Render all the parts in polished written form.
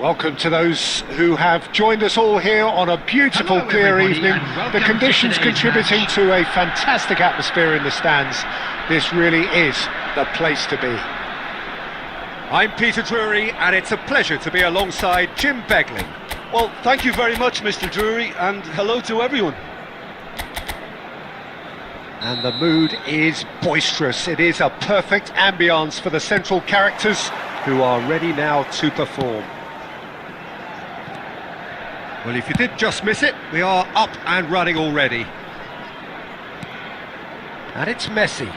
Welcome to those who have joined us all here on a beautiful, clear evening. The conditions contributing to a fantastic atmosphere in the stands. This really is the place to be. I'm Peter Drury, and it's a pleasure to be alongside Jim Begling. Well, thank you very much, Mr. Drury, and hello to everyone. And the mood is boisterous. It is a perfect ambience for the central characters who are ready now to perform. Well, if you did just miss it, we are up and running already. And it's Messi.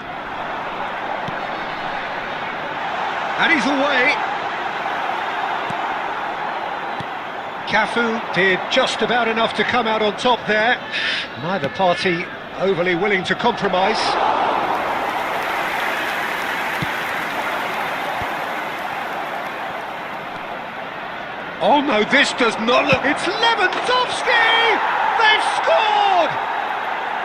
And he's away. Cafu did just about enough to come out on top there. Neither party overly willing to compromise. Oh no, this does not look... It's Lewandowski! They've scored!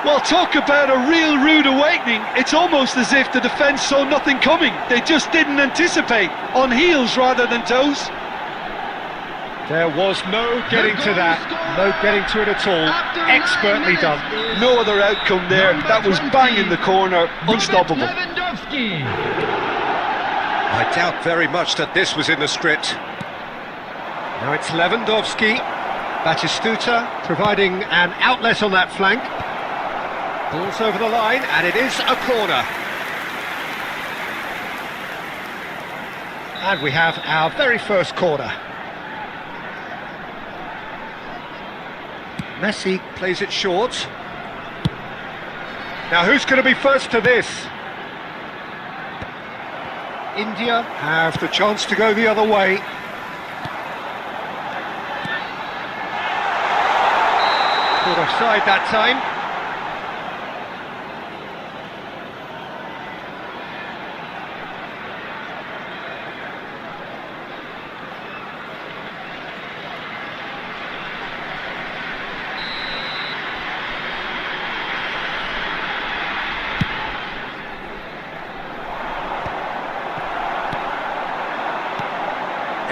Well, talk about a real rude awakening. It's almost as if the defence saw nothing coming. They just didn't anticipate, on heels rather than toes. There was no getting to that, no getting to it at all. Expertly done. No other outcome there. That was bang in the corner, unstoppable. I doubt very much that this was in the script. Now it's Lewandowski. Batistuta providing an outlet on that flank. Ball's over the line, and it is a corner. And we have our very first corner. Messi Plays it short. Now who's going to be first to this? India have the chance to go the other way. Caught offside that time.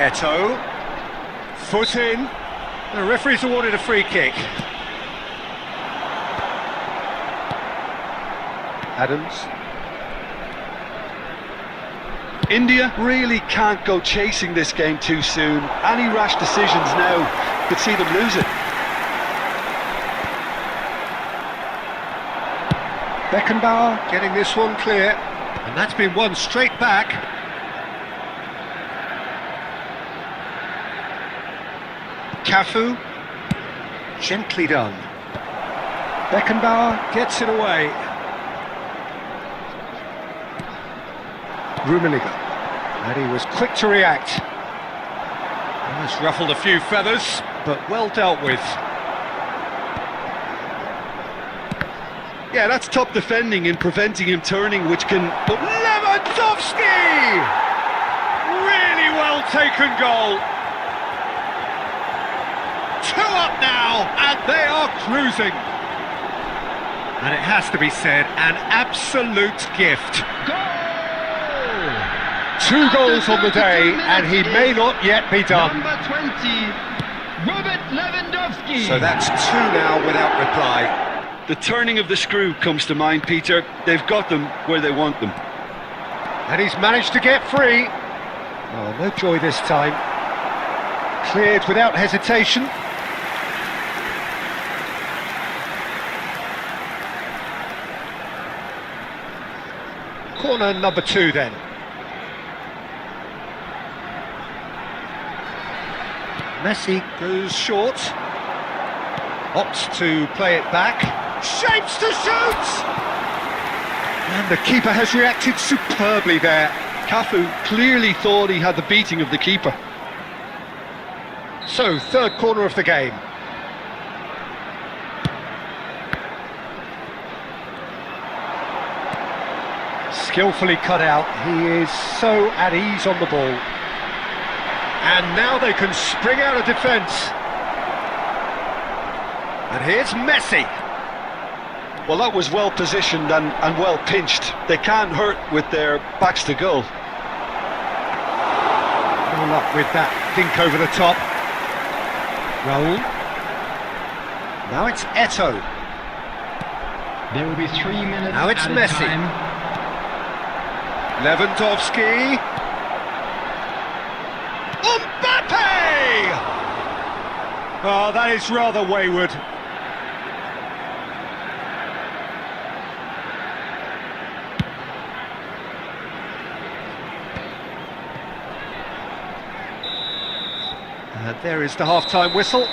Eto'o. Foot in. The referee's awarded a free kick. Adams. India really can't go chasing this game too soon. Any rash decisions now could see them lose it. Beckenbauer getting this one clear. And that's been won straight back. Cafu. Gently done. Beckenbauer gets it away. Rummenigge. And he was quick to react. Has ruffled a few feathers, but well dealt with. Yeah, that's top defending and preventing him turning, which can... But Lewandowski! Really well taken goal. 2 up now, and they are cruising. And it has to be said, an absolute gift. 2 goals on the day, and he may not yet be done. Number 20, Robert Lewandowski. So that's 2 now without reply. The turning of the screw comes to mind, Peter. They've got them where they want them. And he's managed to get free. Oh, no joy this time. Cleared without hesitation. Corner number 2 then. Messi goes short. Opts to play it back. Shapes to shoot! And the keeper has reacted superbly there. Cafu clearly thought he had the beating of the keeper. So, 3rd corner of the game. Skillfully cut out. He is so at ease on the ball. And now they can spring out of defence. And here's Messi. Well, that was well positioned and well pinched. They can't hurt with their backs to goal. No luck with that dink over the top. Raul. Now it's Eto'o. There will be 3 minutes. Now it's at a Messi. time. Lewandowski. Mbappe! Oh, that is rather wayward. And there is the half-time whistle.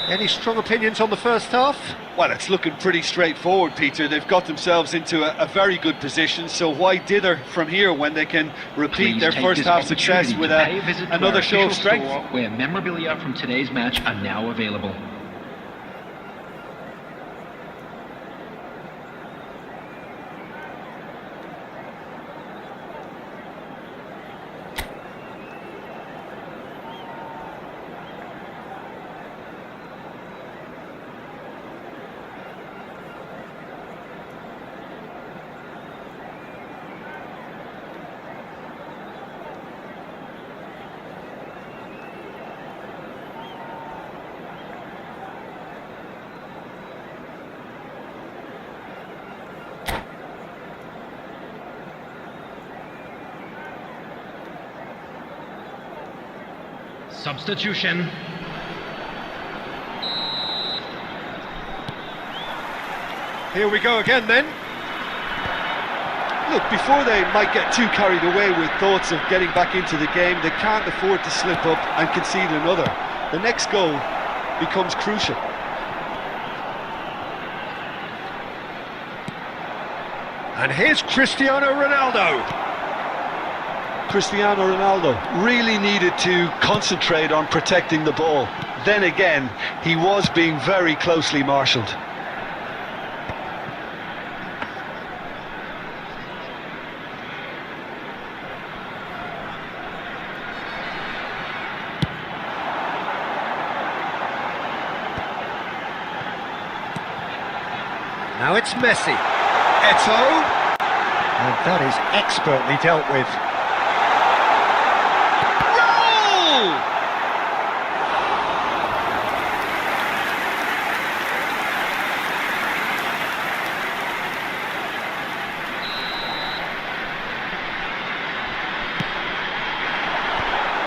Any strong opinions on the first half? Well, it's looking pretty straightforward, Peter. They've got themselves into a very good position, so why dither from here when they can repeat Please their take first this half success opportunity with to pay a visit to another our show of official strength? store, where memorabilia from today's match are now available. Substitution. Here we go again then. Look, before they might get too carried away with thoughts of getting back into the game, they can't afford to slip up and concede another. The next goal becomes crucial. And here's Cristiano Ronaldo. Cristiano Ronaldo really needed to concentrate on protecting the ball. Then again, he was being very closely marshalled. Now it's Messi. Eto'o. And that is expertly dealt with. Goal!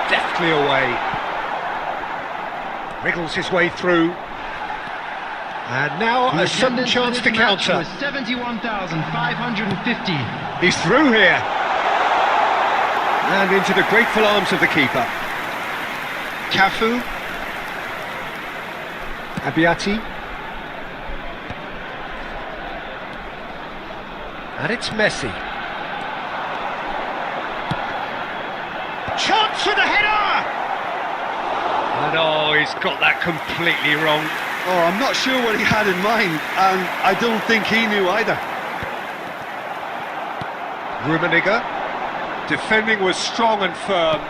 Deftly away. Wriggles his way through. And now a sudden chance to counter. 71,550. He's through here. And into the grateful arms of the keeper. Cafu. Abiati. And it's Messi. Chance for the header! And oh, he's got that completely wrong. Oh, I'm not sure what he had in mind, and I don't think he knew either. Rummenigge. Defending was strong and firm.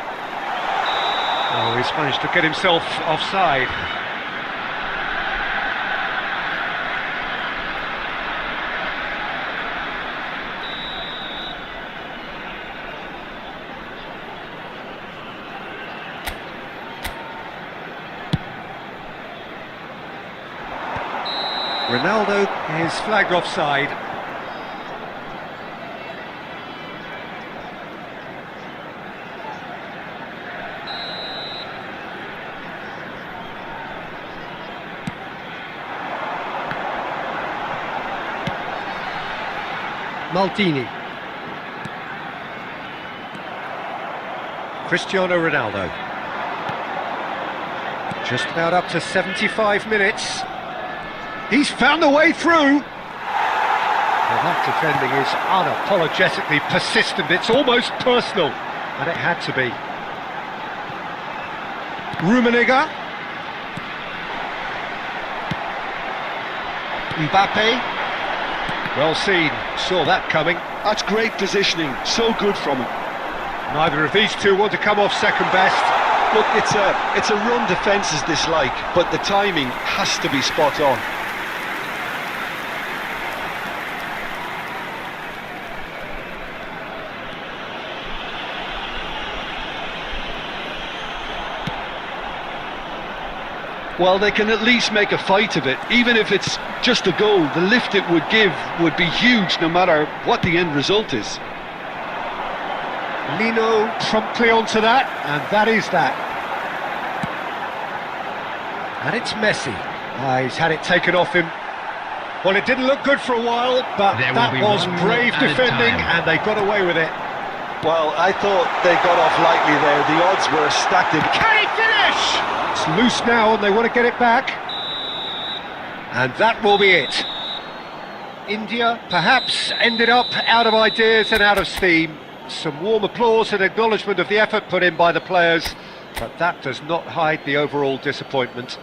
Oh, he's managed to get himself offside. Ronaldo is flagged offside. Maldini. Cristiano Ronaldo. Just about up to 75 minutes. He's found a way through. Well, that defending is unapologetically persistent. It's almost personal. And it had to be. Rummenigge. Mbappe. Well seen, saw that coming. That's great positioning, so good from him. Neither of these two want to come off second best. Look, it's a run defence is dislike, but the timing has to be spot on. Well, they can at least make a fight of it. Even if it's just a goal, the lift it would give would be huge no matter what the end result is. Lino promptly onto that, and that is that. And it's Messi. He's had it taken off him. Well, it didn't look good for a while, but There that will be was one brave minute at a defending, time. and they got away with it. Well, I thought they got off lightly there. The odds were stacked. Can he finish? It's loose now, and they want to get it back. And that will be it. India perhaps ended up out of ideas and out of steam. Some warm applause and acknowledgement of the effort put in by the players, but that does not hide the overall disappointment.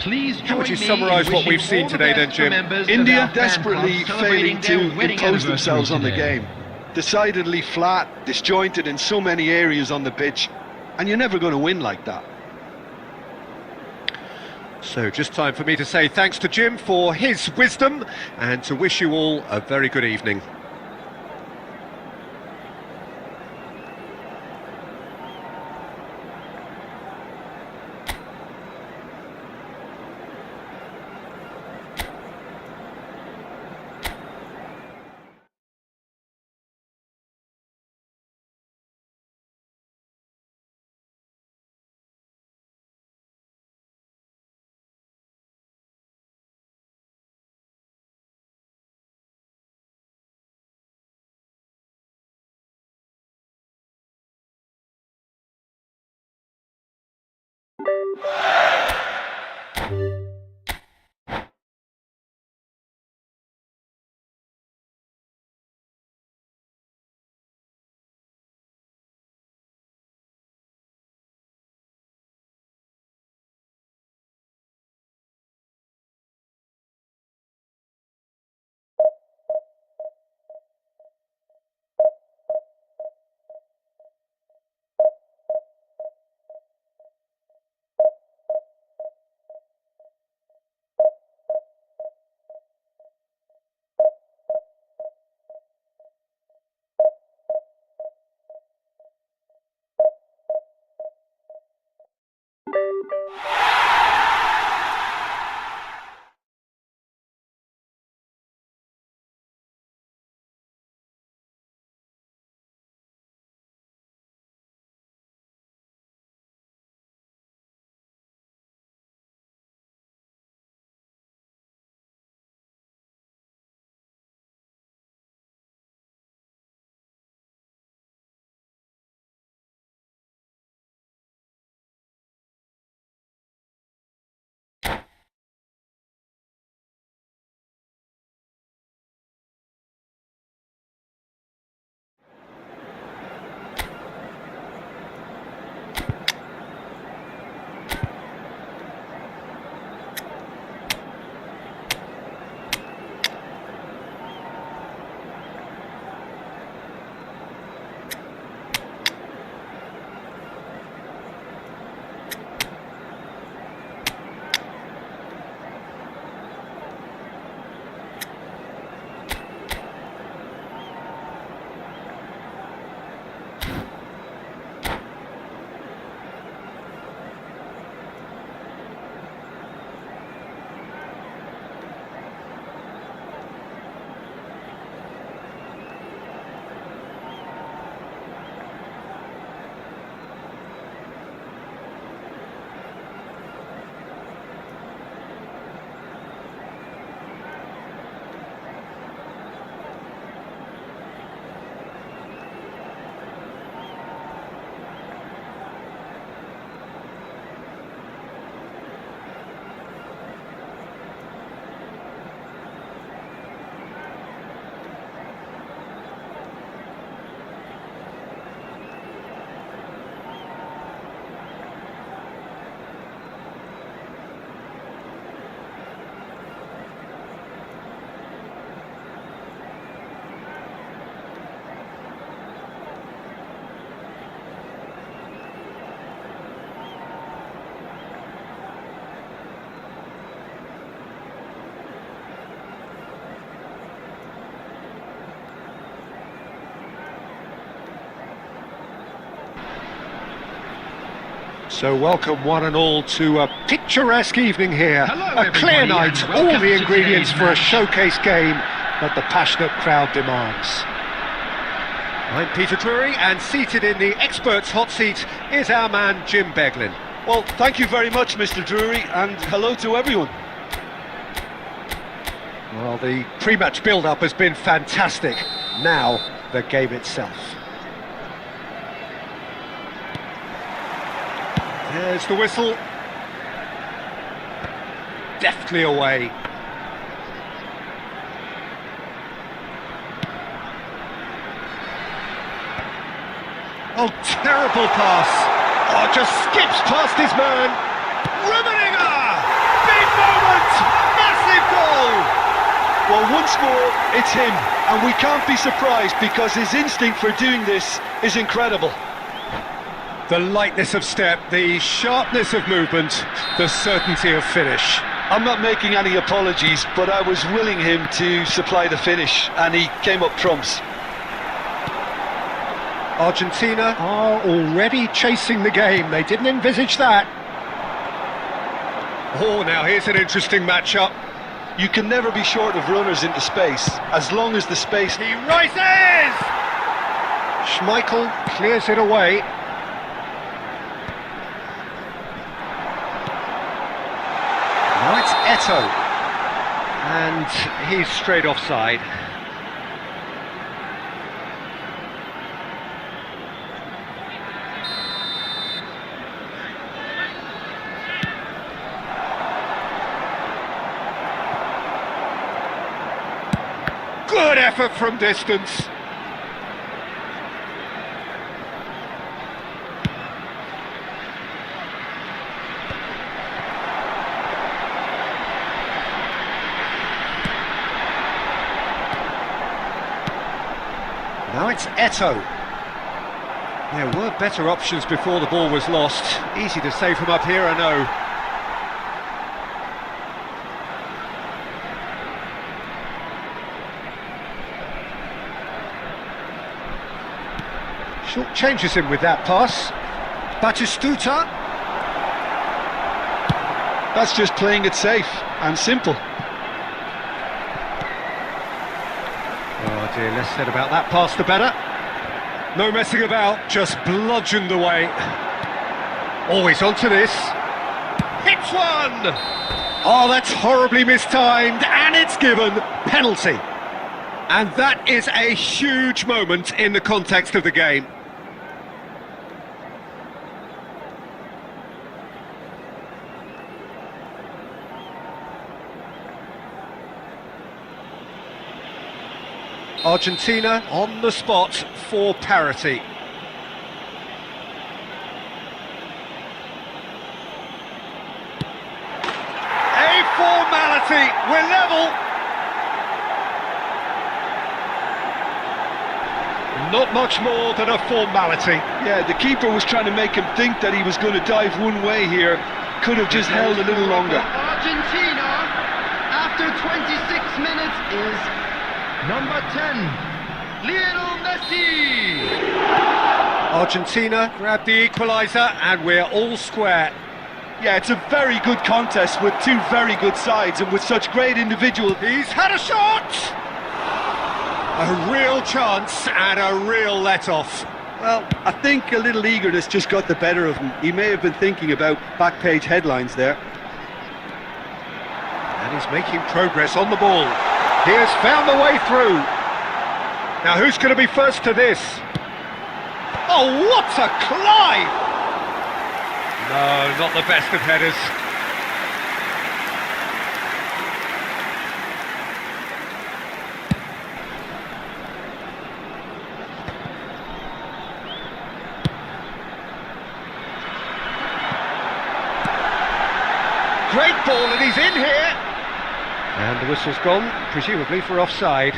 Please join How would you me summarise in what we've wishing seen all the today then, best for Jim? members of India our fan desperately club failing celebrating to their wedding impose themselves on the anniversary game. Decidedly flat, disjointed in so many areas on the pitch, and you're never going to win like that. So just time for me to say thanks to Jim for his wisdom and to wish you all a very good evening. So welcome one and all to a picturesque evening here. Hello, a clear everybody, night, and all welcome the to ingredients today's for a match. showcase game that the passionate crowd demands. I'm Peter Drury, and seated in the experts' hot seat is our man Jim Beglin. Well, thank you very much, Mr. Drury, and hello to everyone. Well, the pre-match build-up has been fantastic. Now, the game itself. There's the whistle. Deftly away. Oh, terrible pass. Oh, just skips past his man. Rummenigge! Big moment! Massive goal! Well, once more, it's him, and we can't be surprised because his instinct for doing this is incredible. The lightness of step, the sharpness of movement, the certainty of finish. I'm not making any apologies, but I was willing him to supply the finish, and he came up trumps. Argentina are already chasing the game. They didn't envisage that. Oh, now here's an interesting matchup. You can never be short of runners into space, as long as the space... He rises! Schmeichel clears it away. Now it's Eto'o. And he's straight offside. Good effort from distance. Now it's Eto'o. There were better options before the ball was lost. Easy to say from up here, I know. Short changes him with that pass. Batistuta. That's just playing it safe and simple. Oh dear, less said about that pass the better. No messing about, just bludgeoned away. Always onto this. Hits one! Oh, that's horribly mistimed, and it's given. Penalty. And that is a huge moment in the context of the game. Argentina on the spot for parity. A formality, we're level. Not much more than a formality. Yeah, the keeper was trying to make him think that he was going to dive one way here. Could have just held a little longer. Argentina, after 26 minutes, is number 10, Lionel Messi. Argentina grab the equaliser and we're all square. Yeah, it's a very good contest with two very good sides and with such great individual... He's had a shot! A real chance and a real let-off. Well, I think a little eagerness just got the better of him. He may have been thinking about back-page headlines there. And he's making progress on the ball. He has found the way through. Now who's going to be first to this? Oh, what a climb! No, not the best of headers. Great ball, and he's in here. And the whistle's gone, presumably for offside.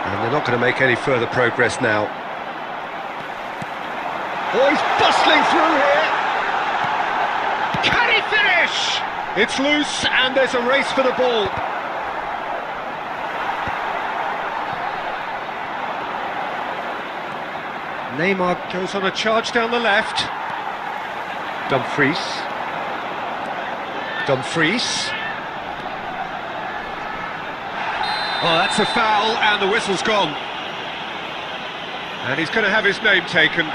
And they're not going to make any further progress now. Oh, he's bustling through here. Can he finish? It's loose, and there's a race for the ball. Neymar goes on a charge down the left. Dumfries. Oh, that's a foul, and the whistle's gone. And he's going to have his name taken.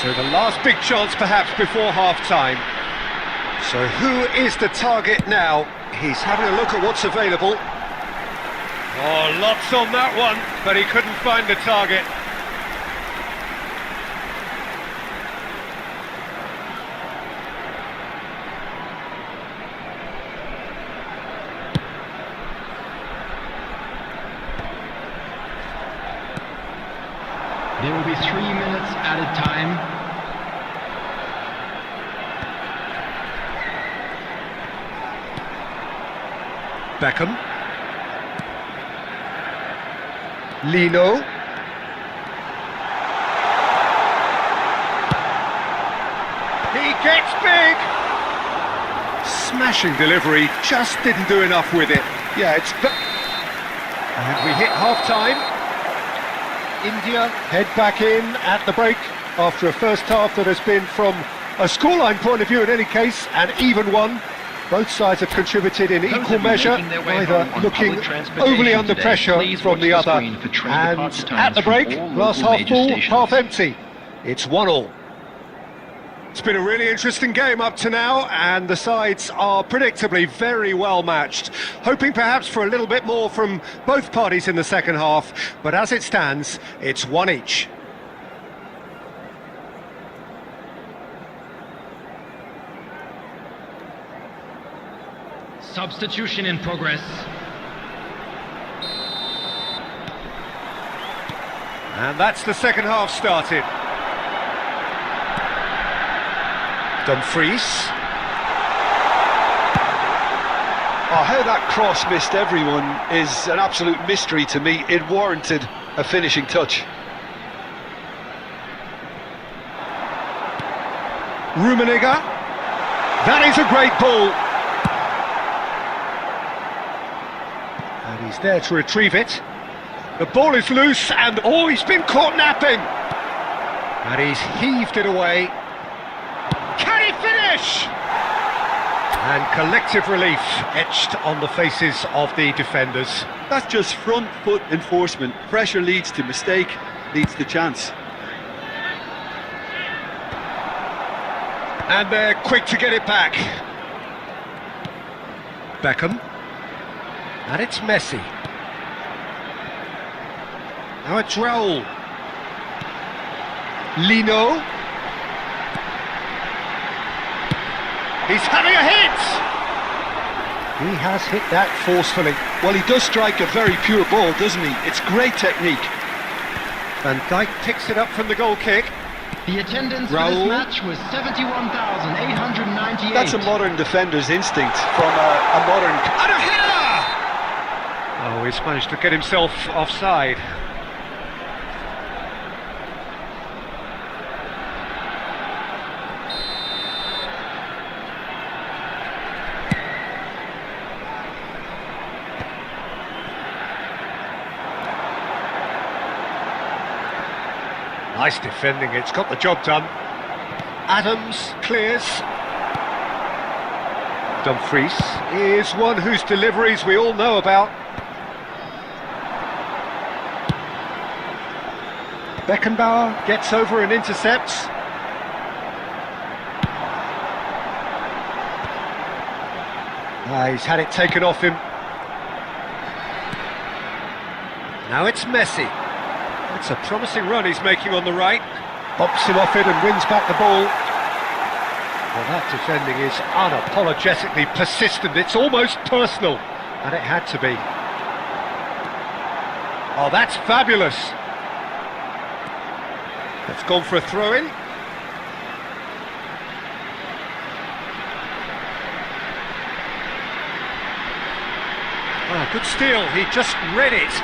So the last big chance perhaps before half-time. So who is the target now? He's having a look at what's available. Oh, lots on that one, but he couldn't find the target. There will be 3 minutes added time. Beckham. Lino. He gets big! Smashing delivery, just didn't do enough with it. Yeah, it's... And we hit half-time. India head back in at the break after a first half that has been, from a scoreline point of view in any case, an even one. Both sides have contributed in equal measure, neither looking overly under pressure from the other. And at the break, glass half full, half empty. It's 1-1. It's been a really interesting game up to now, and the sides are predictably very well matched. Hoping perhaps for a little bit more from both parties in the second half, but as it stands, it's 1 each. Substitution in progress. And that's the second half started. Dumfries. Oh, how that cross missed everyone is an absolute mystery to me. It warranted a finishing touch. Rummenigge. That is a great ball. And he's there to retrieve it. The ball is loose, and oh, he's been caught napping. And he's heaved it away. Can he finish? And collective relief etched on the faces of the defenders. That's just front foot enforcement. Pressure leads to mistake, leads to chance. And they're quick to get it back. Beckham. And it's Messi. Now it's Raul. Lino. He's having a hit! He has hit that forcefully. Well, he does strike a very pure ball, doesn't he? It's great technique. Van Dijk picks it up from the goal kick. The attendance for Raul. this match was 71,898. That's a modern defender's instinct from a modern... And a header! Oh, he's managed to get himself offside. Nice defending, it's got the job done. Adams clears. Dumfries is one whose deliveries we all know about. Beckenbauer gets over and intercepts. He's had it taken off him. Now it's Messi. It's a promising run he's making on the right. Bops him off it and wins back the ball. Well, that defending is unapologetically persistent. It's almost personal. And it had to be. Oh, that's fabulous. That's gone for a throw-in. Oh, good steal. He just read it.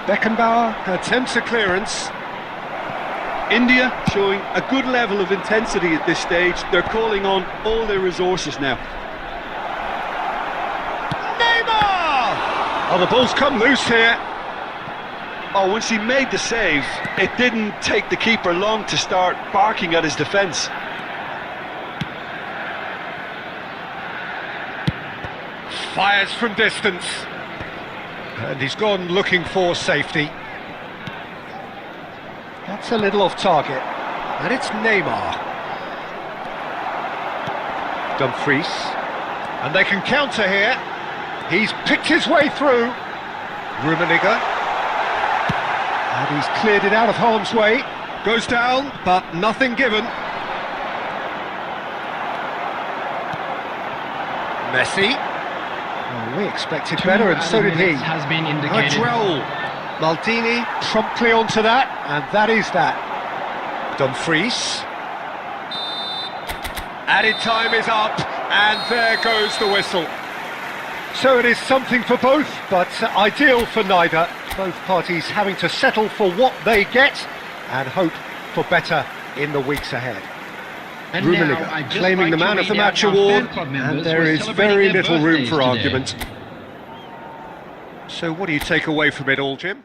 Beckenbauer attempts a clearance. India showing a good level of intensity at this stage. They're calling on all their resources now. Neymar! Oh, the ball's come loose here. Oh, once he made the save, it didn't take the keeper long to start barking at his defence. Fires from distance. And he's gone looking for safety. That's a little off target. And it's Neymar. Dumfries. And they can counter here. He's picked his way through. Rummenigge. And he's cleared it out of harm's way. Goes down, but nothing given. Messi. Oh, we expected better, and so did he. Has been indicated. Adrel. Maldini promptly onto that, and that is that. Dumfries. Added time is up, and there goes the whistle. So it is something for both, but ideal for neither. Both parties having to settle for what they get and hope for better in the weeks ahead. And Rummenigge claiming the man of the match award, and there is very little room for argument. So what do you take away from it all, Jim?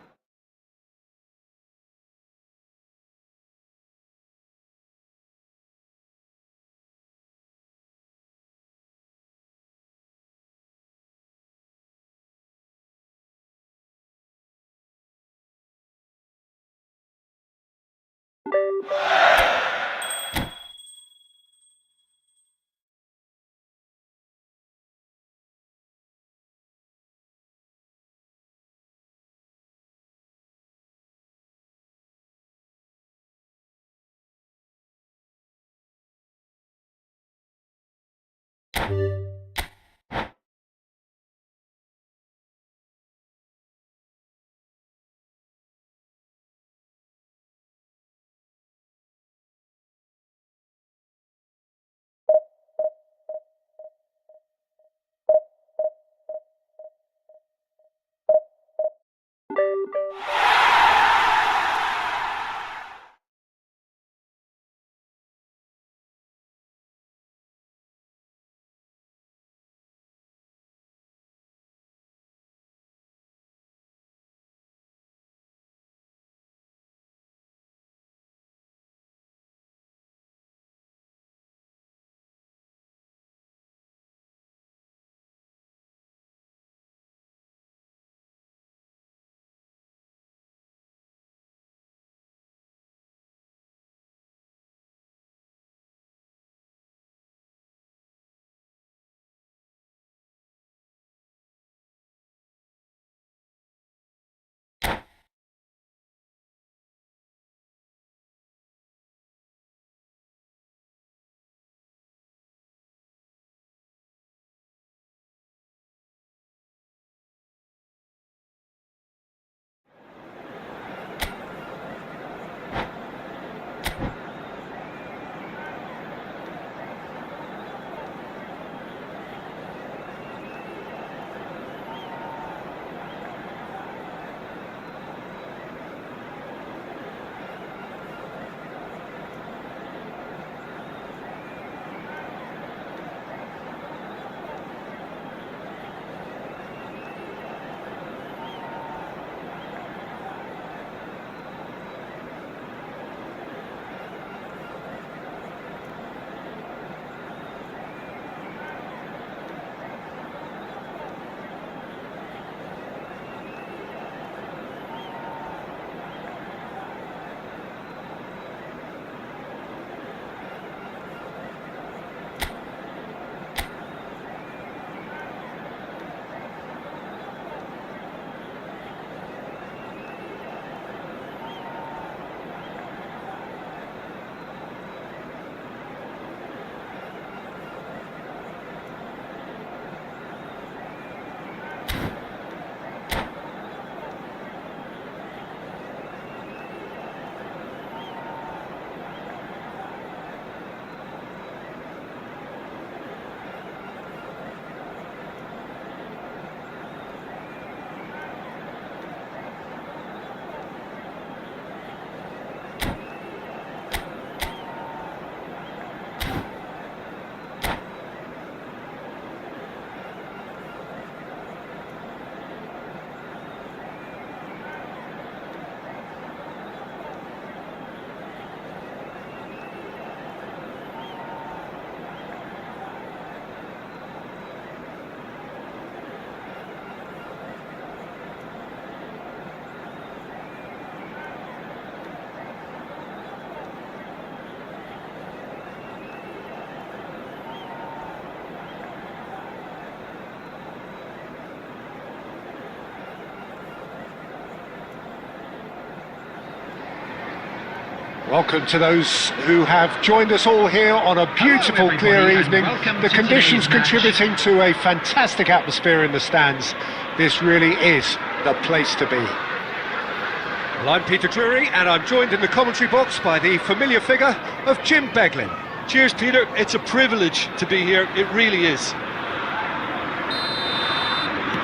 Welcome to those who have joined us all here on a beautiful, clear evening. The conditions contributing to a fantastic atmosphere in the stands. This really is the place to be. Well, I'm Peter Drury, and I'm joined in the commentary box by the familiar figure of Jim Beglin. Cheers, Peter. It's a privilege to be here. It really is.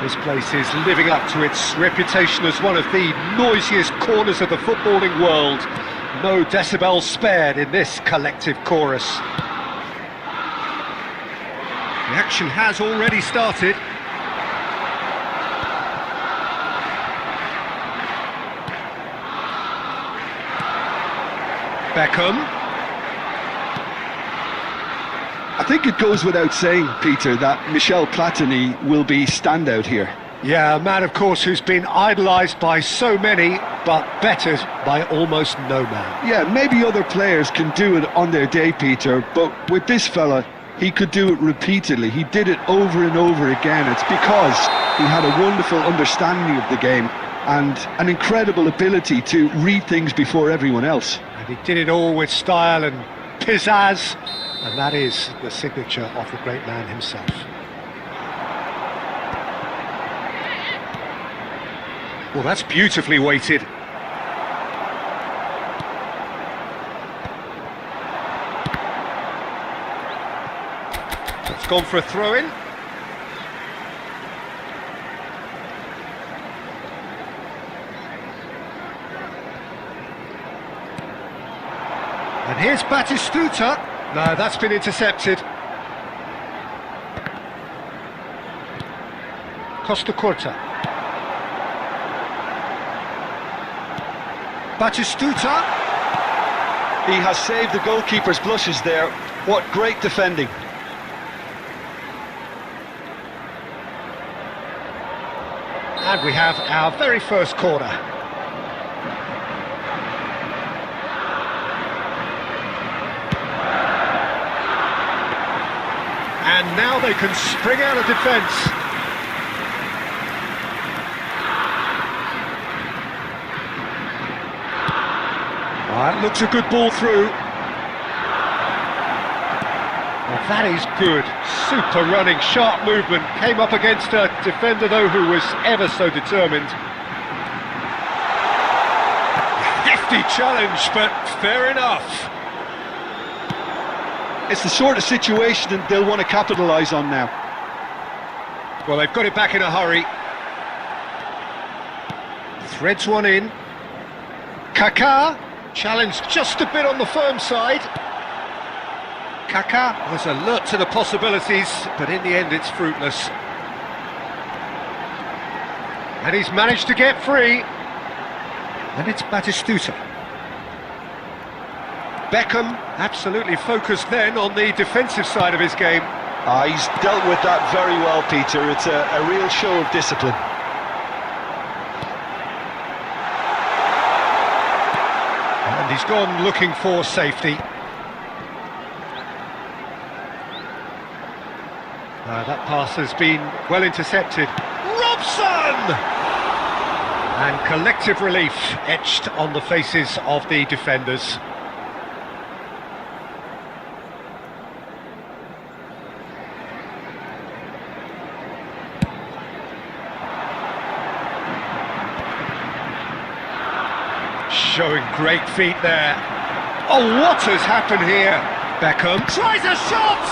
This place is living up to its reputation as one of the noisiest corners of the footballing world. No decibels spared in this collective chorus. The action has already started. Beckham. I think it goes without saying, Peter, that Michel Platini will be standout here. Yeah, a man, of course, who's been idolised by so many, but bettered by almost no man. Yeah, maybe other players can do it on their day, Peter, but with this fella, he could do it repeatedly. He did it over and over again. It's because he had a wonderful understanding of the game and an incredible ability to read things before everyone else. And he did it all with style and pizzazz, and that is the signature of the great man himself. Well, that's beautifully weighted. It's gone for a throw-in. And here's Batistuta. No, that's been intercepted. Costa Curta. Batistuta. He has saved the goalkeeper's blushes there. What great defending. And we have our very first corner. And now they can spring out of defence. That looks a good ball through. Well, that is good. Super running, sharp movement. Came up against a defender, though, who was ever so determined. Hefty challenge, but fair enough. It's the sort of situation that they'll want to capitalise on now. Well, they've got it back in a hurry. Threads one in. Kaká. Challenged just a bit on the firm side. Kaká was alert to the possibilities, but in the end it's fruitless. And he's managed to get free. And it's Batistuta. Beckham absolutely focused then on the defensive side of his game. He's dealt with that very well, Peter. It's a real show of discipline. And he's gone looking for safety. That pass has been well intercepted. Robson! And collective relief etched on the faces of the defenders. Showing great feet there. Oh, what has happened here? Beckham tries a shot!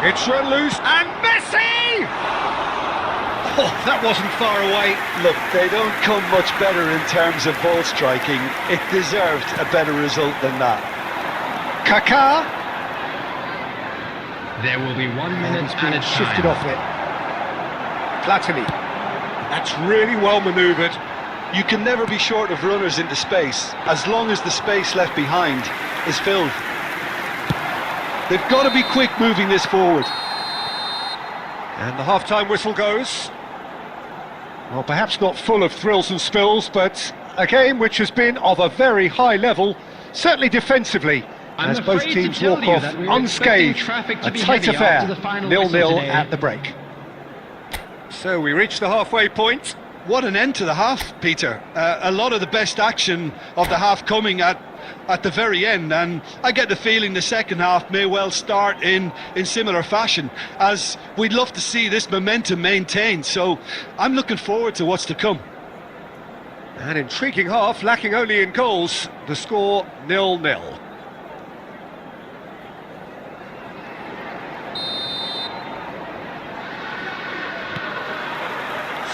It's run loose, and Messi! Oh, that wasn't far away. Look, they don't come much better in terms of ball striking. It deserved a better result than that. Kaká. There will be 1 minute He's been added shifted time. off it. Platini. That's really well manoeuvred. You can never be short of runners into space, as long as the space left behind is filled. They've got to be quick moving this forward. And the half-time whistle goes. Well, perhaps not full of thrills and spills, but a game which has been of a very high level, certainly defensively, as both teams walk off unscathed. A tight affair, 0-0 at the break. So we reach the halfway point. What an end to the half, Peter. A lot of the best action of the half coming at at the very end, and I get the feeling the second half may well start in similar fashion, as we'd love to see this momentum maintained. So I'm looking forward to what's to come. An intriguing half, lacking only in goals. The score 0-0.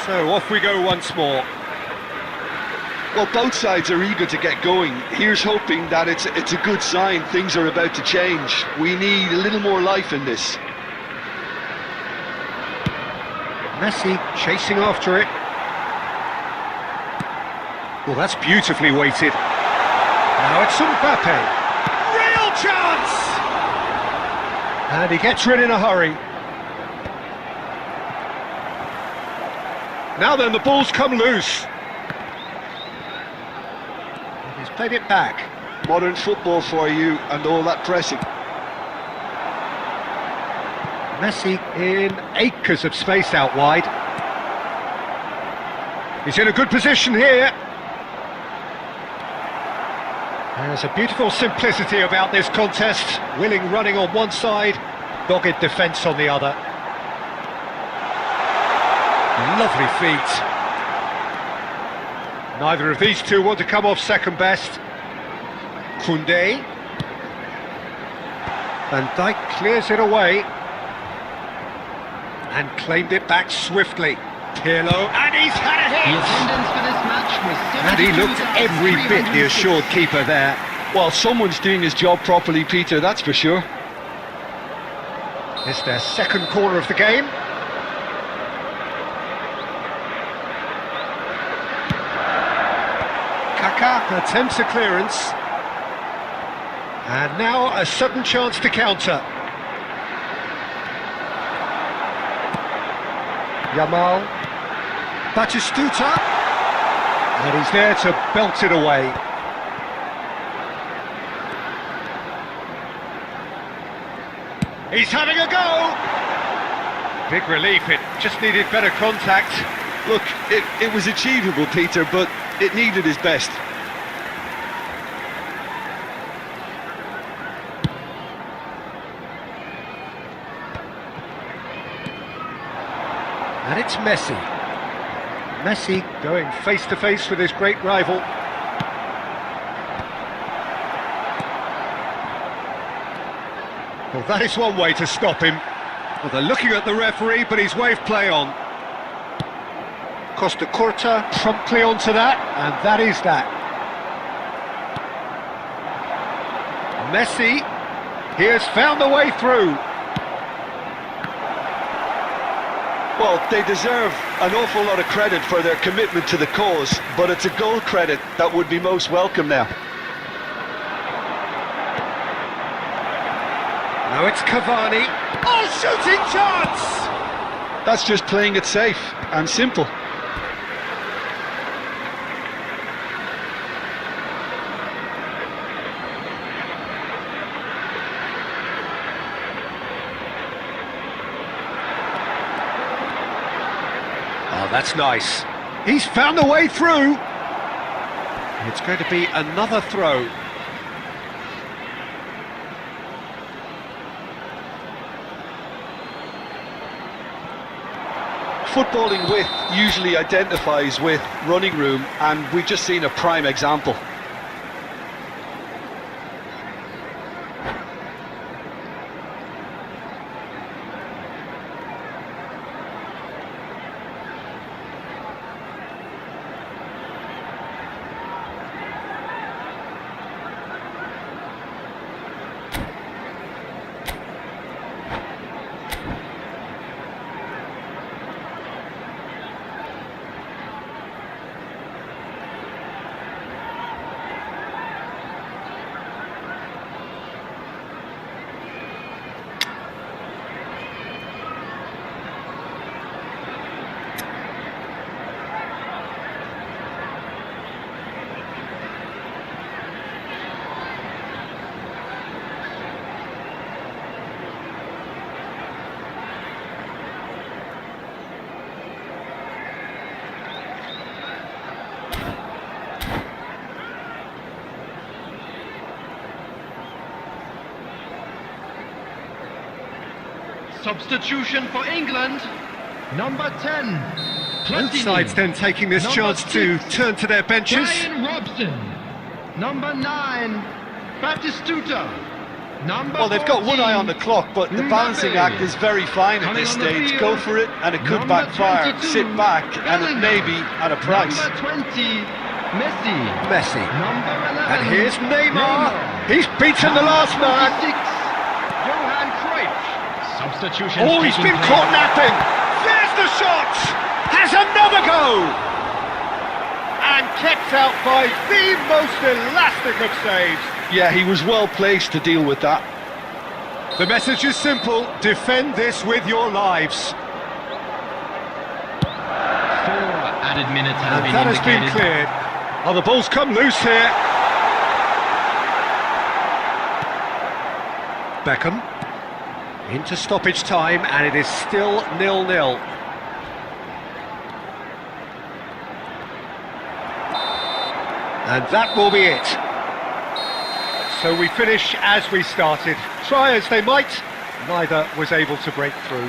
So off we go once more. Well, both sides are eager to get going. Here's hoping that it's a good sign things are about to change. We need a little more life in this. Messi chasing after it. Well, that's beautifully weighted. Now it's Mbappe. Real chance! And he gets rid in a hurry. Now then, the ball's come loose. He's played it back. Modern football for you and all that pressing. Messi in acres of space out wide. He's in a good position here. There's a beautiful simplicity about this contest. Willing running on one side, dogged defence on the other. Lovely feet. Neither of these two want to come off second best. Koundé. Van Dijk clears it away. And claimed it back swiftly. Pirlo, and he's had a The hit! attendance for this match was And he looked every bit the assured keeper there. Well, someone's doing his job properly, Peter, that's for sure. It's their second corner of the game. Kaká attempts a clearance. And now a sudden chance to counter. Yamal. Batistuta. And he's there to belt it away. He's having a go! Big relief, it just needed better contact. Look, it was achievable, Peter, but it needed his best. And it's Messi. Messi going face to face with his great rival. Well, that is one way to stop him. Well, they're looking at the referee, but he's waved play on. Costa Curta promptly onto that, and that is that. Messi, he has found the way through. Well, they deserve an awful lot of credit for their commitment to the cause, but it's a goal credit that would be most welcome now. Now it's Cavani. Oh, shooting chance! That's just playing it safe and simple. Oh, that's nice. He's found a way through. It's going to be another throw. Footballing width usually identifies with running room, and we've just seen a prime example. Substitution for England. Number 10. Both Platini. sides then taking this Number chance to 6, turn to their benches. Brian Robson. Number 9. Batistuta. Number Well, they've got one eye on the 14, clock, but the balancing Mbappe. act is very fine at Coming this on the stage. field, Go for it, and it could number backfire. 22, Sit back, and it Bellingham. may be at a price. Number 20. Messi. Messi. Number 11. And here's Neymar. He's beaten the last man. 26. Johan Cruyff. Substitution. Oh, he's been caught napping. There's the shot. Has another go. And kept out by the most elastic of saves. Yeah, he was well placed to deal with that. The message is simple. Defend this with your lives. 4 added minutes have And been that has been indicated. cleared. Oh, the ball's come loose here. Beckham. Into stoppage time, and it is still 0-0. And that will be it. So we finish as we started. Try as they might, neither was able to break through.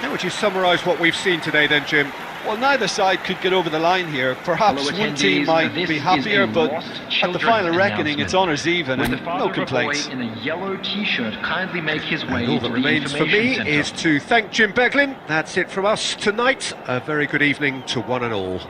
How would you summarise what we've seen today then, Jim? Well, neither side could get over the line here. Perhaps Fellow one team attendees, might this be is happier, a but lost at the children's final reckoning, it's announcement. honours even, Would and the father no of a complaints. boy in a yellow t-shirt kindly make his way And all to that the remains for me information centre? is to thank Jim Beglin. That's it from us tonight. A very good evening to one and all.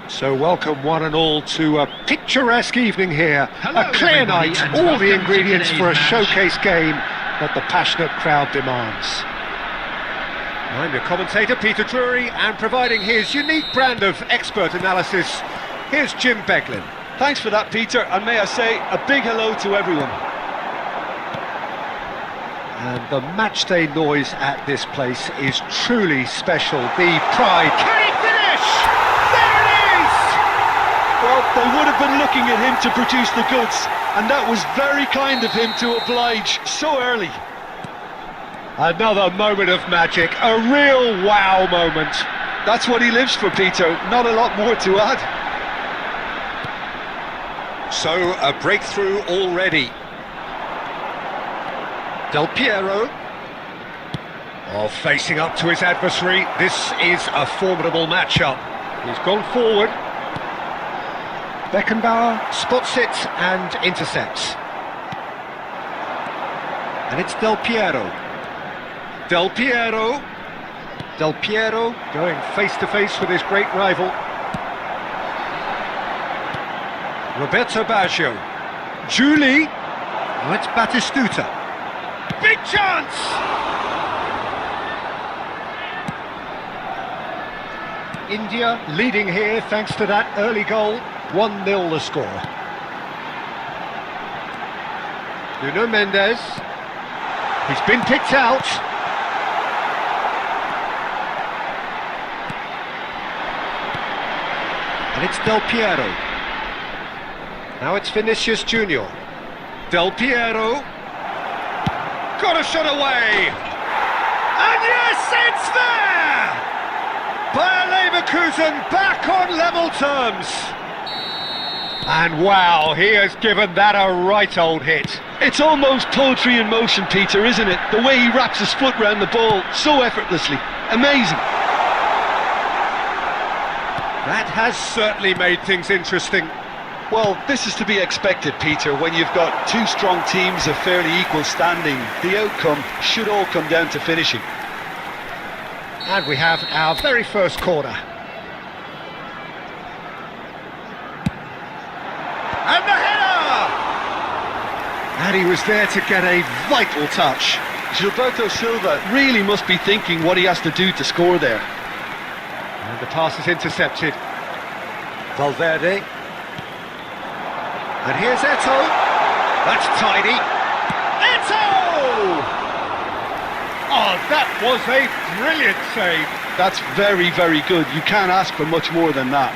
So welcome one and all to a picturesque evening here. Hello, a clear everybody, night, and all the welcome to ingredients today's for a match. showcase game that the passionate crowd demands. I'm your commentator, Peter Drury, and providing his unique brand of expert analysis, here's Jim Beglin. Thanks for that, Peter, and may I say a big hello to everyone. And the matchday noise at this place is truly special. The pride. Can he finish? There it is! Well, they would have been looking at him to produce the goods, and that was very kind of him to oblige so early. Another moment of magic, a real wow moment. That's what he lives for, Peter, not a lot more to add. So, a breakthrough already. Del Piero. Oh, facing up to his adversary. This is a formidable matchup. He's gone forward. Beckenbauer spots it and intercepts. And it's Del Piero. Del Piero. Del Piero going face to face with his great rival. Roberto Baggio. Julie. Oh, it's Batistuta. Big chance! India leading here thanks to that early goal. 1-0 the score. Nuno Mendes. He's been picked out. And it's Del Piero. Now it's Vinicius Junior. Del Piero. Got a shot away! And yes, it's there! Bayer Leverkusen back on level terms. And wow, he has given that a right old hit. It's almost poetry in motion, Peter, isn't it? The way he wraps his foot round the ball so effortlessly. Amazing. That has certainly made things interesting. Well, this is to be expected, Peter, when you've got two strong teams of fairly equal standing. The outcome should all come down to finishing. And we have our very first corner. And the header! And he was there to get a vital touch. Gilberto Silva really must be thinking what he has to do to score there. And the pass is intercepted. Valverde. And here's Eto'o. That's tidy. Eto'o! Oh, that was a brilliant save. That's very, very good. You can't ask for much more than that.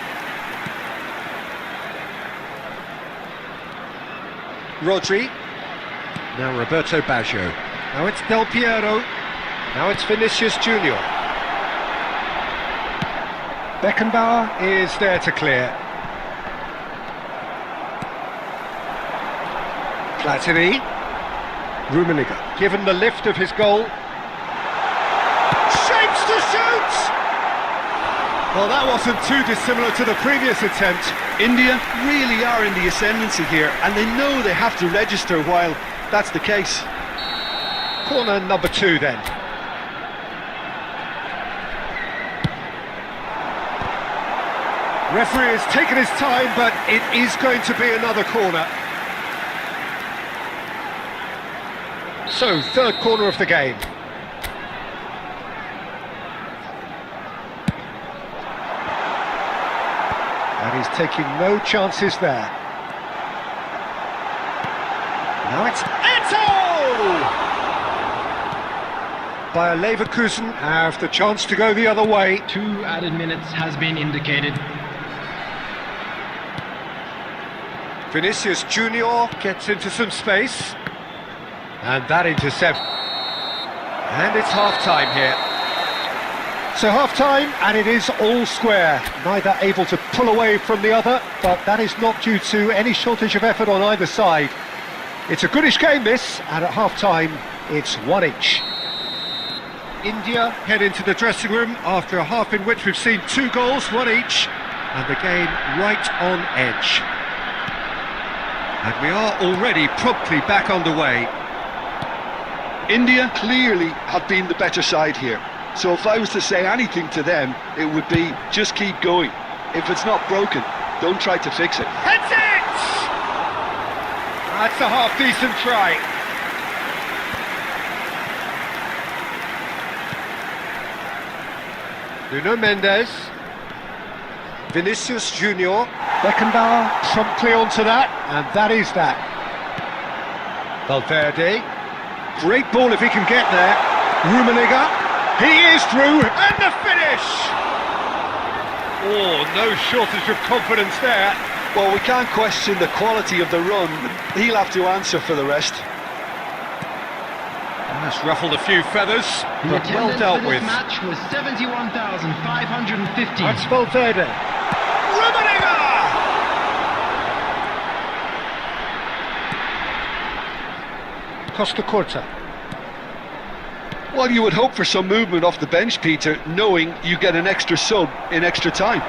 Rodri. Now Roberto Baggio. Now it's Del Piero. Now it's Vinicius Junior. Beckenbauer is there to clear. Platini. Rummenigge, given the lift of his goal. Shapes to shoot! Well, that wasn't too dissimilar to the previous attempt. India really are in the ascendancy here, and they know they have to register while that's the case. Corner number 2 then. Referee has taken his time, but it is going to be another corner. So, third corner of the game. And he's taking no chances there. Now it's Eto'o! Bayer Leverkusen have the chance to go the other way. 2 added minutes has been indicated. Vinicius Junior gets into some space. And that intercept. And it's half-time here. So half-time, and it is all square. Neither able to pull away from the other, but that is not due to any shortage of effort on either side. It's a goodish game, this, and at half-time, it's 1 each. India head into the dressing room after a half in which we've seen 2 goals, 1 each, and the game right on edge. And we are already promptly back underway. India clearly have been the better side here. So if I was to say anything to them, it would be just keep going. If it's not broken, don't try to fix it. Heads it! That's a half-decent try. Nuno Mendes. Vinicius Junior. Beckenbauer promptly onto that, and that is that. Valverde. Great ball if he can get there. Rummenigge. He is through, and the finish! Oh, no shortage of confidence there. Well, we can't question the quality of the run. He'll have to answer for the rest. That's ruffled a few feathers, The but well attendance dealt for this with. match was 71,550. That's Valverde. Rummenigge! Costa Curta. Well, you would hope for some movement off the bench, Peter, knowing you get an extra sub in extra time.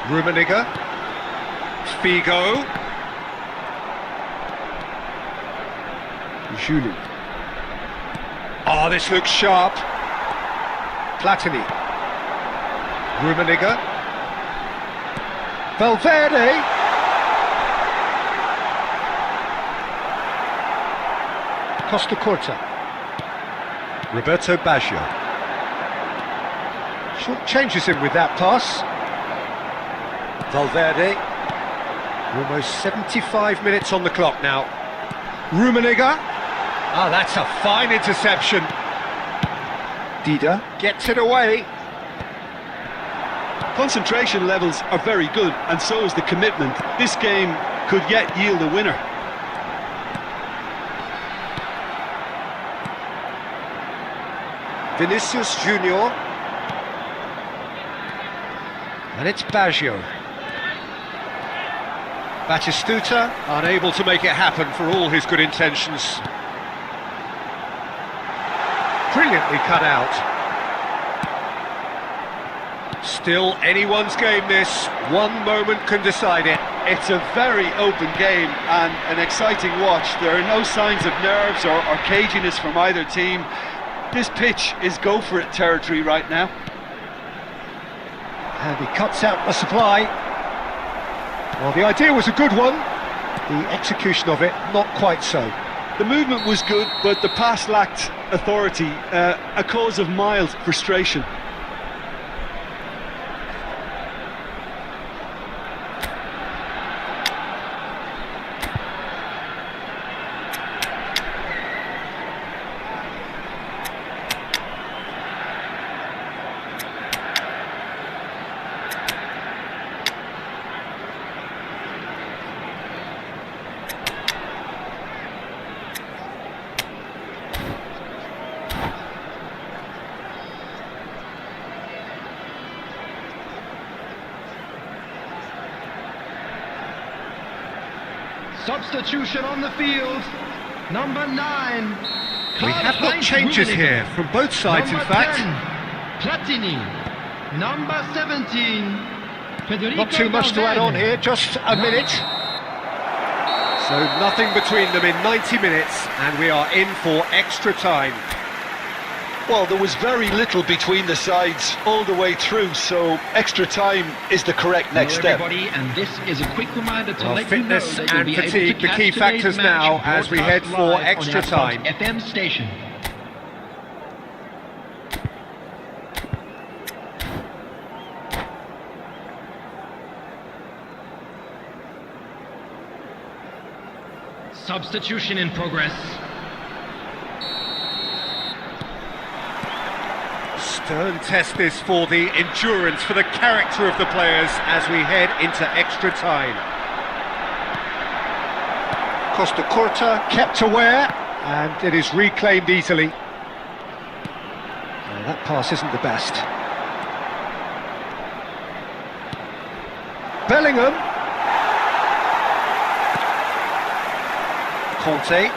Rummenigge. Figo. Julie. Oh, this looks sharp. Platini. Rummenigge. Valverde. Costa Curta. Roberto Baggio. Short changes him with that pass. Valverde. Almost 75 minutes on the clock now. Rummenigge. Ah, that's a fine interception. Dida. Gets it away. Concentration levels are very good, and so is the commitment. This game could yet yield a winner. Vinicius Junior. And it's Baggio. Batistuta unable to make it happen for all his good intentions. Brilliantly cut out. Still anyone's game this. One moment can decide it. It's a very open game and an exciting watch. There are no signs of nerves or caginess from either team. This pitch is go-for-it territory right now. And he cuts out the supply. Well, the idea was a good one. The execution of it, not quite so. The movement was good, but the pass lacked authority, a cause of mild frustration. Substitution on the field. Number 9. We have got changes here from both sides, in fact. 10, Platini. Number 17. Federico Not too much to add on Valverde. here, just a minute. So nothing between them in 90 minutes, and we are in for extra time. Well, there was very little between the sides all the way through, so extra time is the correct next Hello, step. everybody, and this is a quick reminder to Well, let you know fitness that you'll and be able to fatigue, the catch key today's factors match now as we head broadcast for live on extra our Sport time. FM station. Substitution in progress. Stern test this for the endurance, for the character of the players as we head into extra time. Costa Curta kept aware, and it is reclaimed easily. Well, that pass isn't the best. Bellingham. Conte.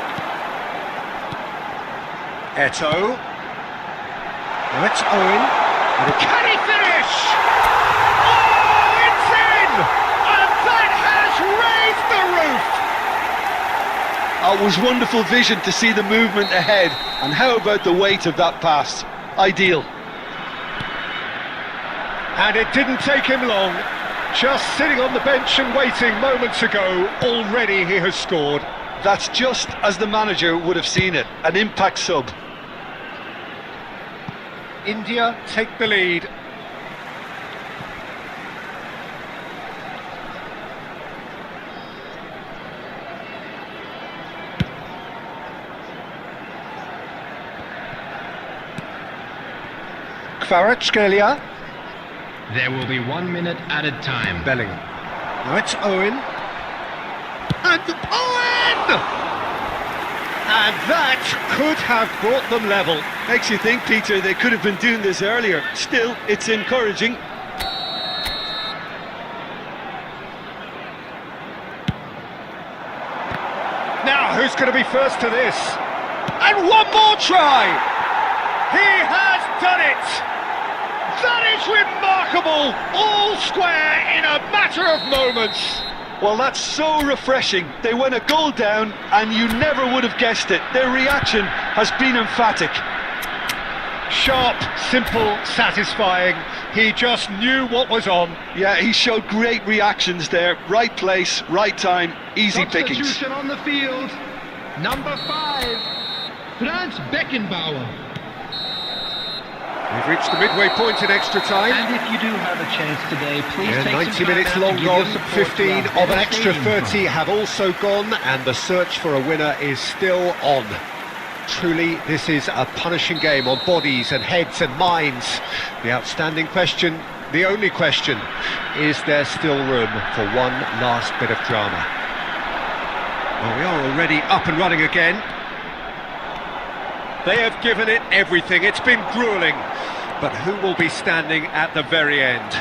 Eto'o. Now it's Owen. And Can he finish? Oh, it's in! And that has raised the roof! It was wonderful vision to see the movement ahead, and how about the weight of that pass? Ideal. And it didn't take him long. Just sitting on the bench and waiting moments ago, already he has scored. That's just as the manager would have seen it, an impact sub. India take the lead. Kvaratskhelia. There will be 1 minute added time. Bellingham. Now it's Owen. And Owen! And that could have brought them level. Makes you think, Peter, they could have been doing this earlier. Still, it's encouraging. Now, who's going to be first to this? And one more try! He has done it! That is remarkable! All square in a matter of moments! Well, that's so refreshing. They went a goal down, and you never would have guessed it. Their reaction has been emphatic. Sharp, simple, satisfying. He just knew what was on. Yeah, he showed great reactions there. Right place, right time, easy pickings. Substitution on the field. Number 5, Franz Beckenbauer. We've reached the midway point in extra time. And if you do have a chance today, please take 90 some minutes time out long to give your gone, support 15 to our of an extra devastating 30 have also gone, and the search for a winner is still on. Truly, this is a punishing game on bodies and heads and minds. The outstanding question, the only question, is there still room for one last bit of drama? Well, we are already up and running again. They have given it everything. It's been gruelling. But who will be standing at the very end?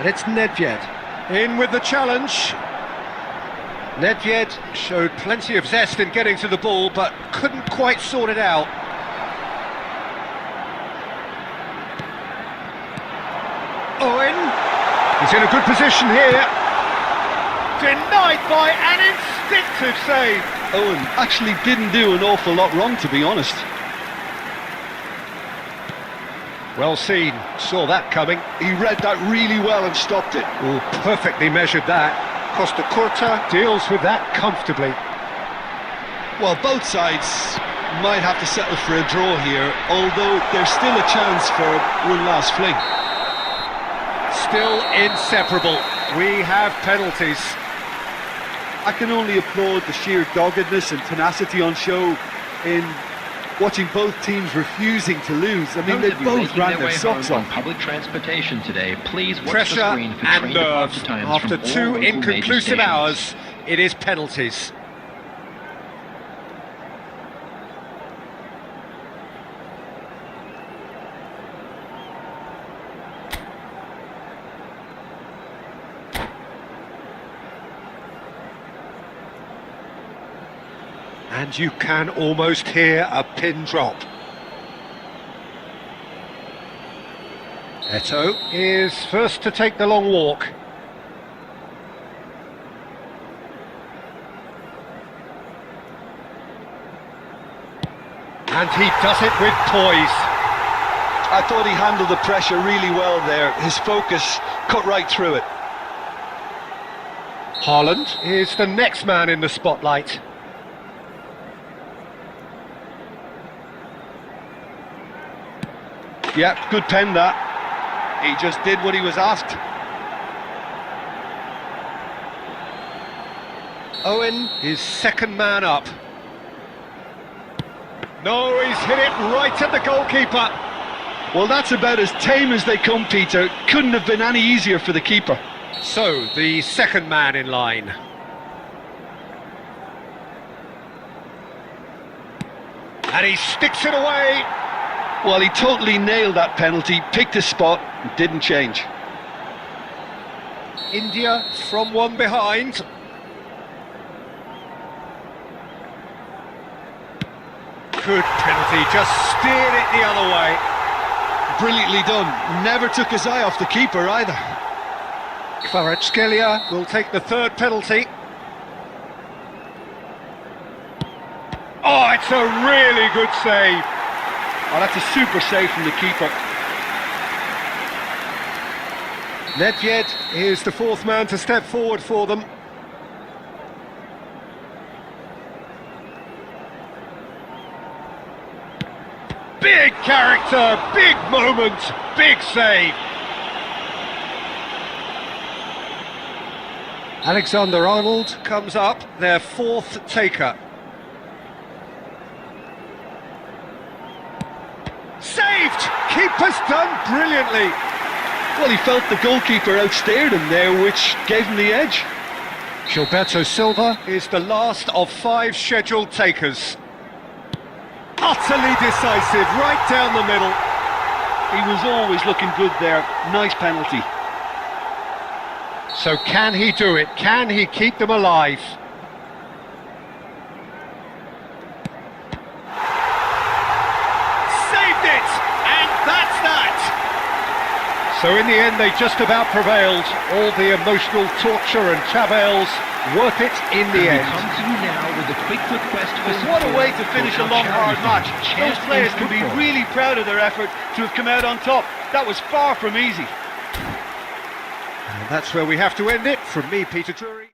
And it's Nedved in with the challenge. Nedved showed plenty of zest in getting to the ball, but couldn't quite sort it out. Owen. He's in a good position here. Denied by an instinctive save. Owen actually didn't do an awful lot wrong, to be honest. Well seen, saw that coming. He read that really well and stopped it. Oh, perfectly measured that. Costa Curta deals with that comfortably. Well, both sides might have to settle for a draw here, although there's still a chance for one last fling. Still inseparable. We have penalties. I can only applaud the sheer doggedness and tenacity on show in watching both teams refusing to lose. I mean, they both ran their socks off. Public transportation today. Please watch Pressure the screen for and train nerve. departure times After from all two local major inconclusive stations. hours, it is penalties. And you can almost hear a pin drop. Eto'o is first to take the long walk. And he does it with poise. I thought he handled the pressure really well there. His focus cut right through it. Haaland is the next man in the spotlight. Yeah, good pen that. He just did what he was asked. Owen is second man up. No, he's hit it right at the goalkeeper. Well, that's about as tame as they come, Peter. Couldn't have been any easier for the keeper. So, the second man in line. And he sticks it away. Well, he totally nailed that penalty, picked his spot, and didn't change. India from one behind. Good penalty, just steered it the other way. Brilliantly done. Never took his eye off the keeper either. Kvaratskhelia will take the third penalty. Oh, it's a really good save. Oh, that's a super save from the keeper. Nedved is the fourth man to step forward for them. Big character, big moment, big save. Alexander-Arnold comes up, their fourth taker. Saved! Keeper's done brilliantly. Well, he felt the goalkeeper outstared him there, which gave him the edge. Gilberto Silva is the last of 5 scheduled takers. Utterly decisive, right down the middle. He was always looking good there. Nice penalty. So can he do it? Can he keep them alive? Saved it! And that's that! So in the end they just about prevailed. All the emotional torture and travails, worth it in the We end. come to you now with a quick request for What a way to finish a long, hard match. Those players can be football. really proud of their effort to have come out on top. That was far from easy. And that's where we have to end it. From me, Peter Drury.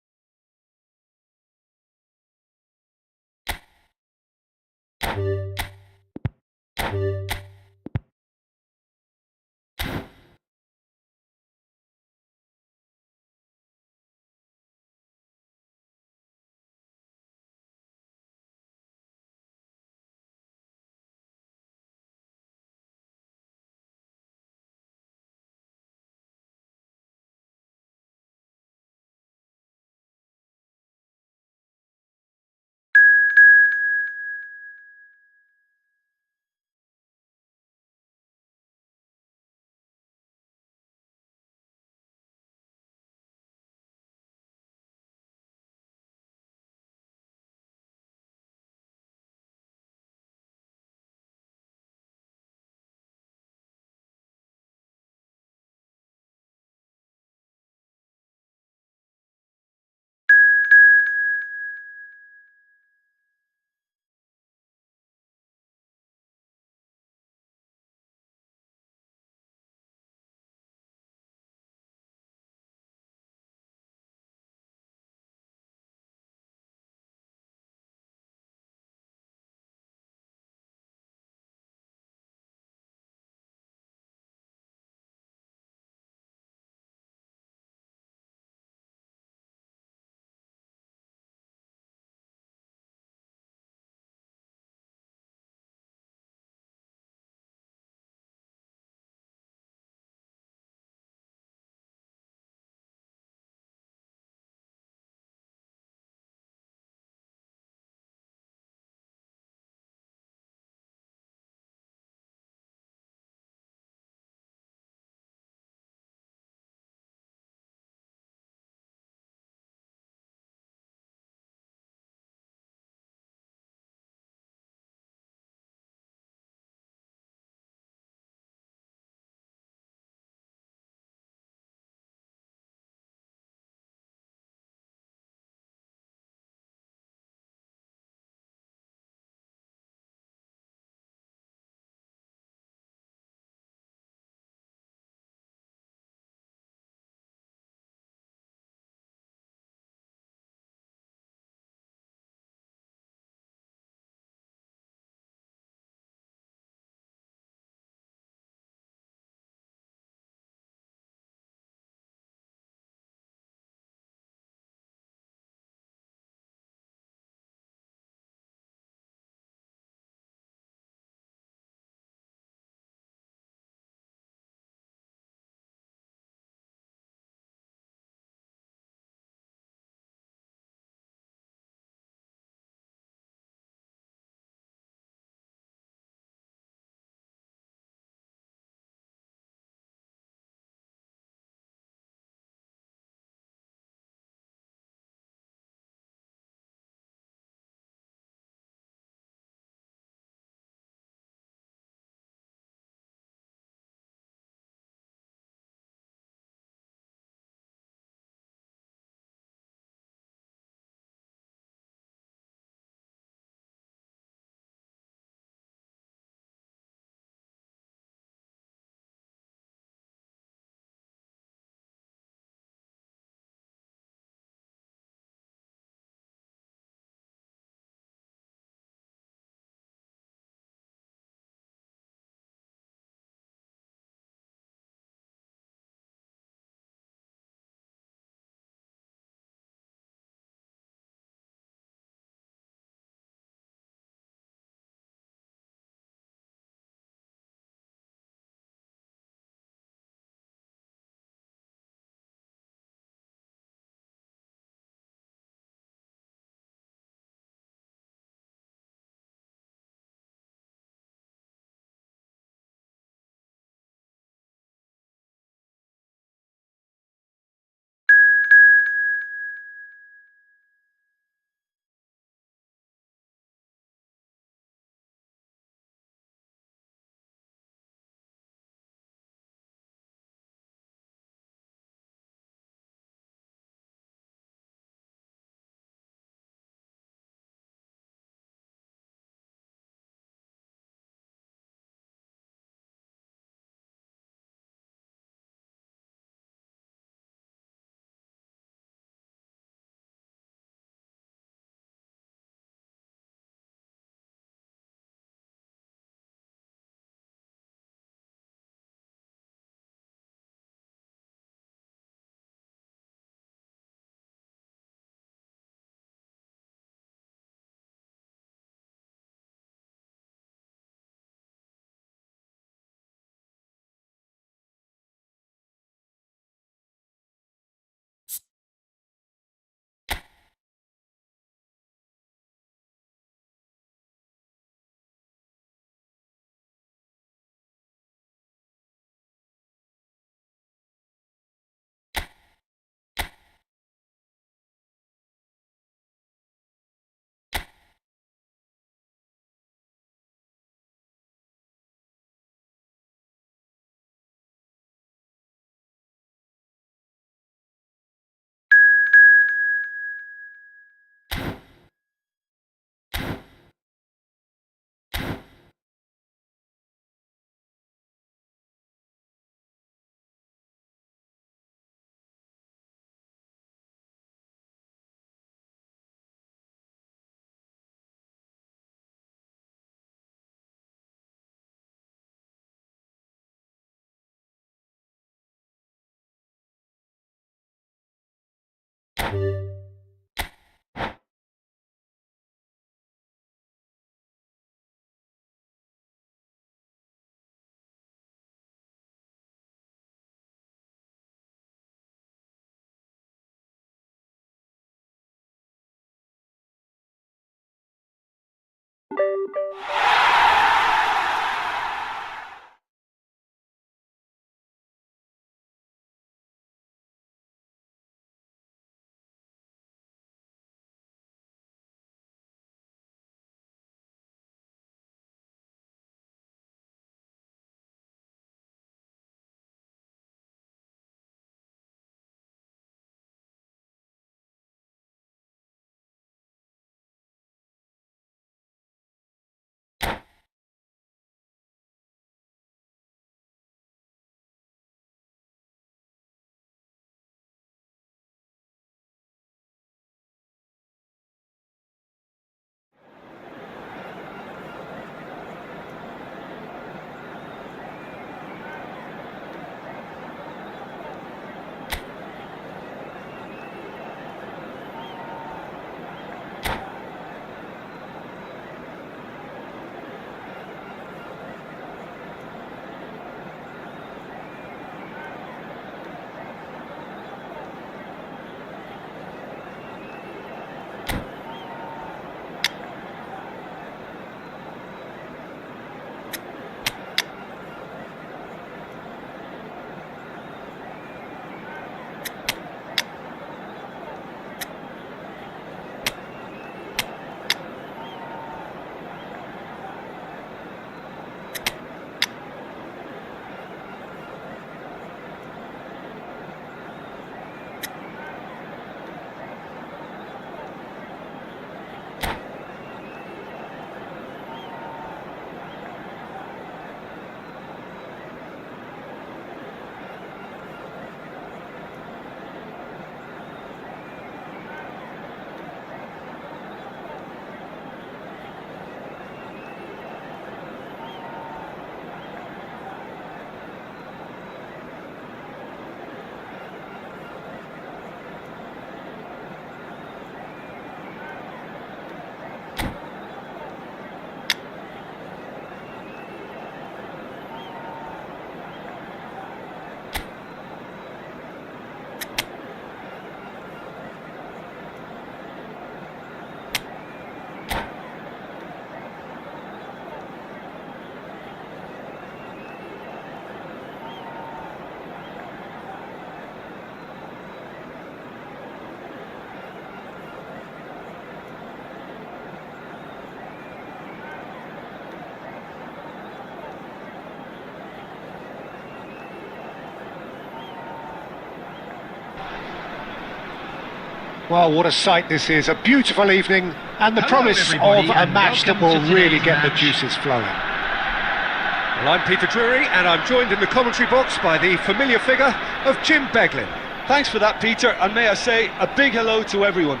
Well, what a sight this is. A beautiful evening and the promise of a match that will really get the juices flowing. Well, I'm Peter Drury, and I'm joined in the commentary box by the familiar figure of Jim Beglin. Thanks for that, Peter, and may I say a big hello to everyone.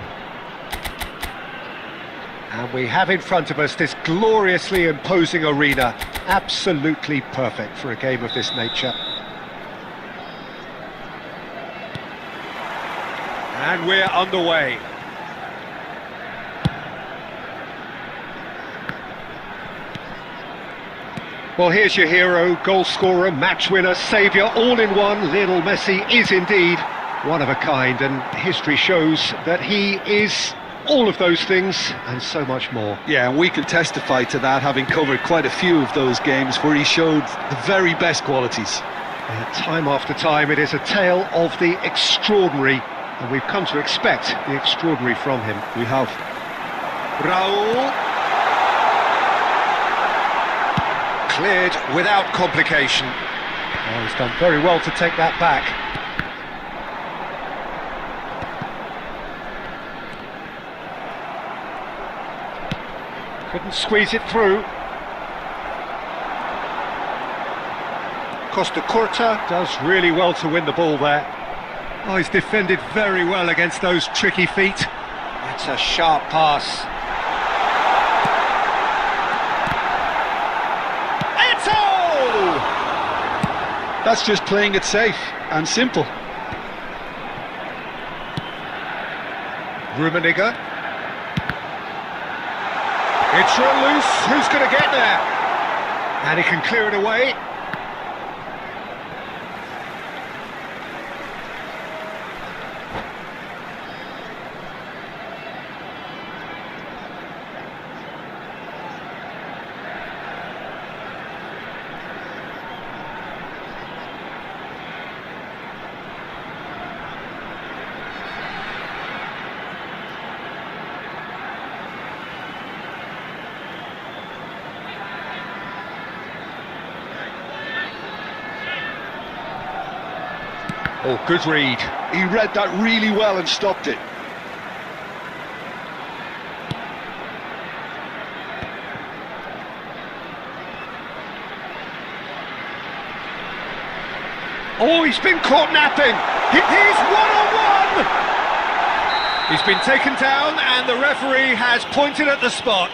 And we have in front of us this gloriously imposing arena, absolutely perfect for a game of this nature. And we're underway. Well, here's your hero, goal scorer, match winner, saviour, all in one. Lionel Messi is indeed one of a kind, and history shows that he is all of those things and so much more. Yeah, and we can testify to that, having covered quite a few of those games where he showed the very best qualities. Time after time, it is a tale of the extraordinary, and we've come to expect the extraordinary from him. We have. Raul. Cleared without complication. Oh, he's done very well to take that back. Couldn't squeeze it through. Costa Curta does really well to win the ball there. Oh, he's defended very well against those tricky feet. That's a sharp pass. Eto'o! That's just playing it safe and simple. Rummenigge. It's run loose, who's going to get there? And he can clear it away. Oh, good read. He read that really well and stopped it. Oh, he's been caught napping. He's one-on-one! He's been taken down and the referee has pointed at the spot.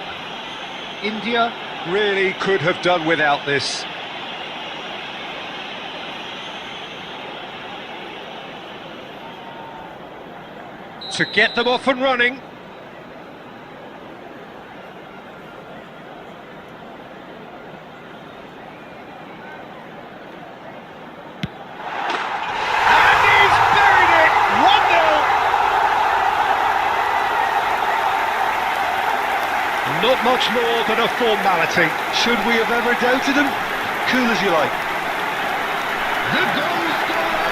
India really could have done without this. To get them off and running. And he's buried it! 1-0! Not much more than a formality. Should we have ever doubted him? Cool as you like. The goal scorer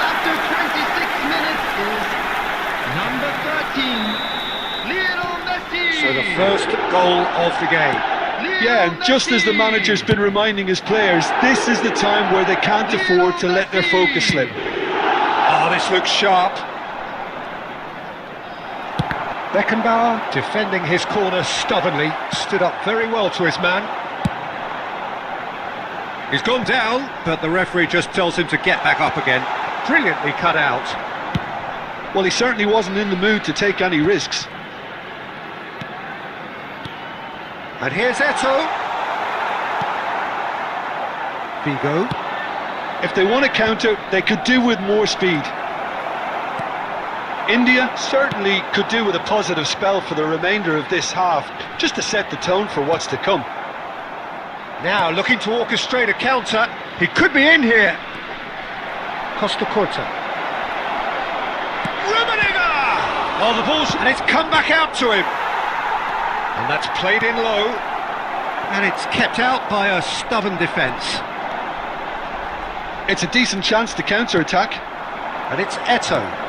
after 26 minutes is number 13, Lionel Messi. So the first goal of the game. Yeah, and just as the manager's been reminding his players, this is the time where they can't afford to let their focus slip. Oh, this looks sharp. Beckenbauer, defending his corner stubbornly, stood up very well to his man. He's gone down, but the referee just tells him to get back up again. Brilliantly cut out. Well, he certainly wasn't in the mood to take any risks. And here's Eto'o. Figo. If they want to counter, they could do with more speed. India certainly could do with a positive spell for the remainder of this half, just to set the tone for what's to come. Now looking to orchestrate a counter. He could be in here. Costa Curta. Rummenigge! Oh, the ball's... and it's come back out to him. And that's played in low. And it's kept out by a stubborn defence. It's a decent chance to counter-attack. And it's Eto'o.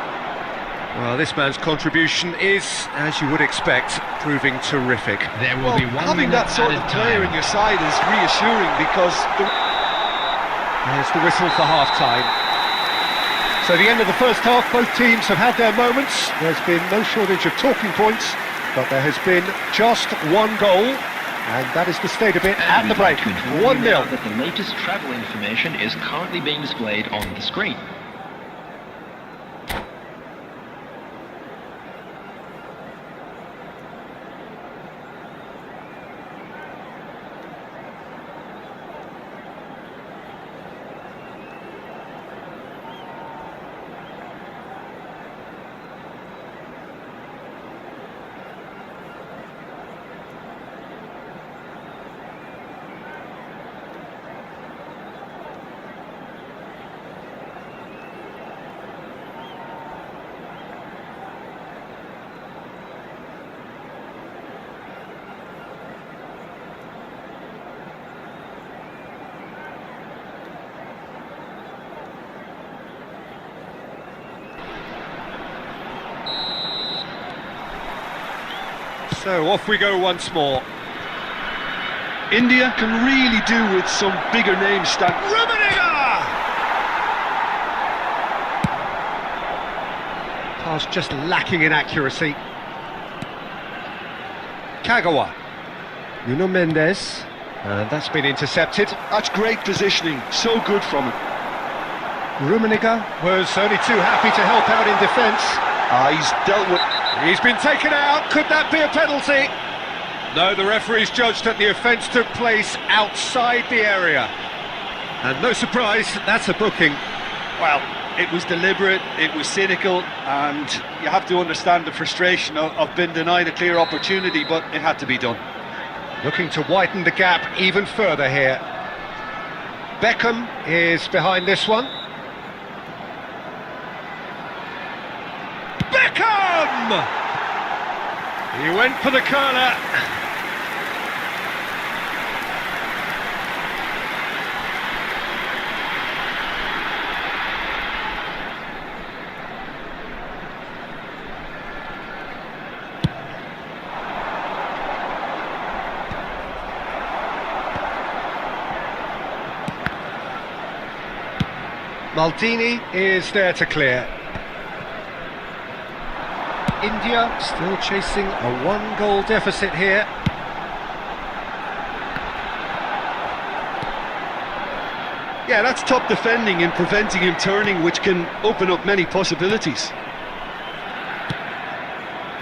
Well, this man's contribution is, as you would expect, proving terrific. There will be one having that sort of player in your side is reassuring because... There's the whistle for half-time. So the end of the first half, both teams have had their moments. There's been no shortage of talking points, but there has been just one goal, and that is the state of it at the break. 1-0. That the latest travel information is currently being displayed on the screen. So off we go once more. India can really do with some bigger names standing. Rummenigge! Pass just lacking in accuracy. Kagawa. Nuno Mendes. And that's been intercepted. That's great positioning, so good from him. Rummenigge was only too happy to help out in defence. He's dealt with... He's been taken out. Could that be a penalty? No, the referee's judged that the offence took place outside the area. And no surprise, that's a booking. Well, It was deliberate, it was cynical, and you have to understand the frustration of being denied a clear opportunity, but it had to be done. Looking to widen the gap even further here. Beckham is behind this one. Beckham! He went for the curler. Maldini is there to clear. India still chasing a one-goal deficit here. Yeah, that's top defending and preventing him turning, which can open up many possibilities.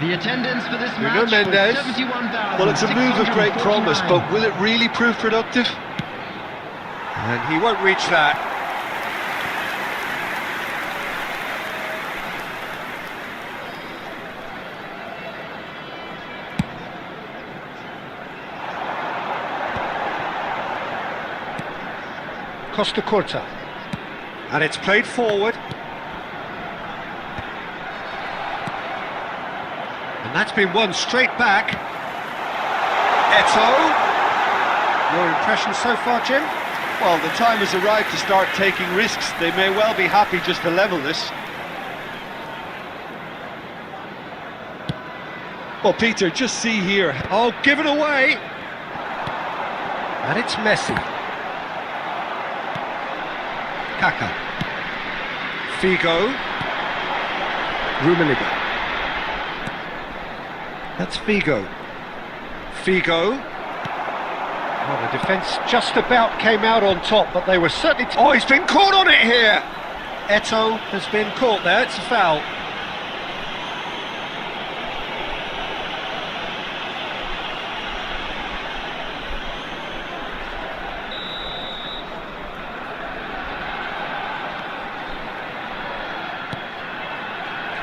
The attendance for this Nuno match Mendes. was 71,649. Well, it's a move of great promise, but will it really prove productive? And he won't reach that. Costa Curta, and it's played forward, and that's been won straight back. Eto'o, your impression so far, Jim? Well, the time has arrived to start taking risks. They may well be happy just to level this. Well, Peter, just see here. Oh, give it away, and it's Messi. Kaka, Figo, Rummenigge. That's Figo. Figo. Well, the defence just about came out on top, but they were certainly... Oh, he's been caught on it here! Eto'o has been caught there, it's a foul.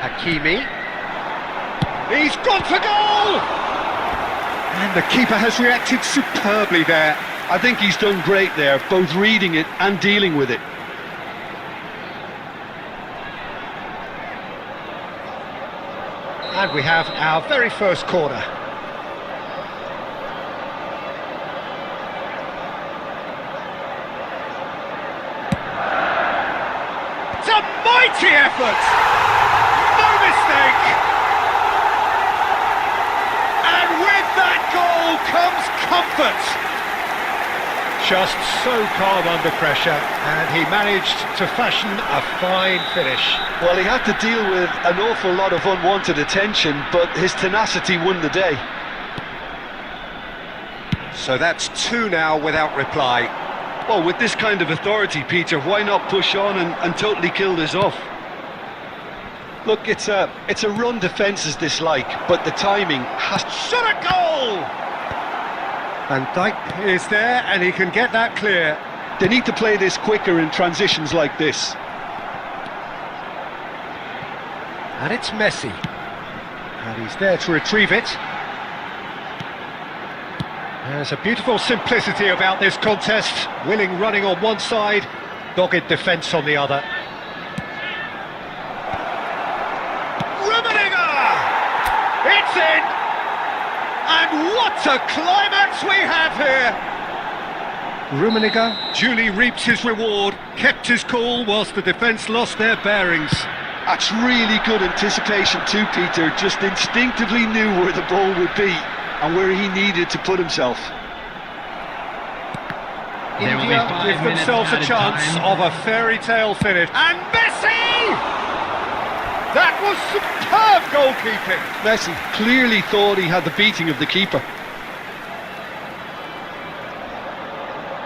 Hakimi. He's gone for goal! And the keeper has reacted superbly there. I think he's done great there, both reading it and dealing with it. And we have our very first corner. It's a mighty effort! And with that goal comes comfort. Just so calm under pressure, and he managed to fashion a fine finish. Well, he had to deal with an awful lot of unwanted attention, but his tenacity won the day. So that's two now without reply. Well, with this kind of authority, Peter, why not push on and totally kill this off? Look, it's a run defence's dislike, but the timing has... Shot a goal! Van Dijk is there, and he can get that clear. They need to play this quicker in transitions like this. And it's Messi. And he's there to retrieve it. There's a beautiful simplicity about this contest. Willing running on one side, dogged defence on the other. It's in! And what a climax we have here! Rummenigge duly reaps his reward, kept his cool whilst the defence lost their bearings. That's really good anticipation too, Peter. Just instinctively knew where the ball would be and where he needed to put himself. India give themselves a chance of a fairy tale finish. And Messi! That was superb goalkeeping! Messi clearly thought he had the beating of the keeper.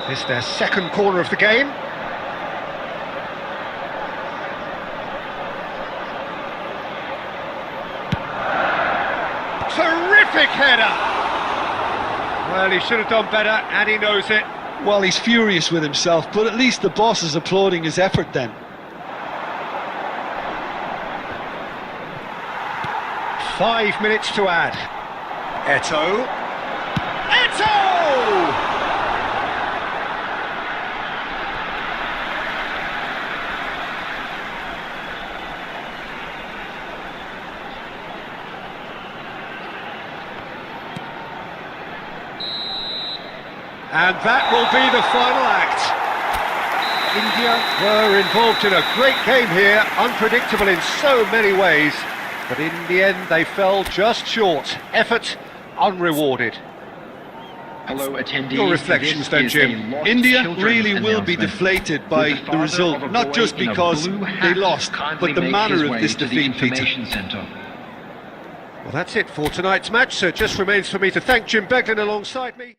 It's their second corner of the game. Terrific header! Well, he should have done better, and he knows it. Well, he's furious with himself, but at least the boss is applauding his effort then. 5 minutes to add. Eto. Eto! And that will be the final act. India were involved in a great game here, unpredictable in so many ways, but in the end they fell just short. Effort unrewarded. Hello, attendees. Your reflections This then, is Jim. a lost India children's really will be announcement. deflated by Would the father result, of a not boy just in a because blue they hat lost, kindly but the make manner his of way this to the defeat, Peter. information centre. Well, that's it for tonight's match, so it just remains for me to thank Jim Beglin alongside me.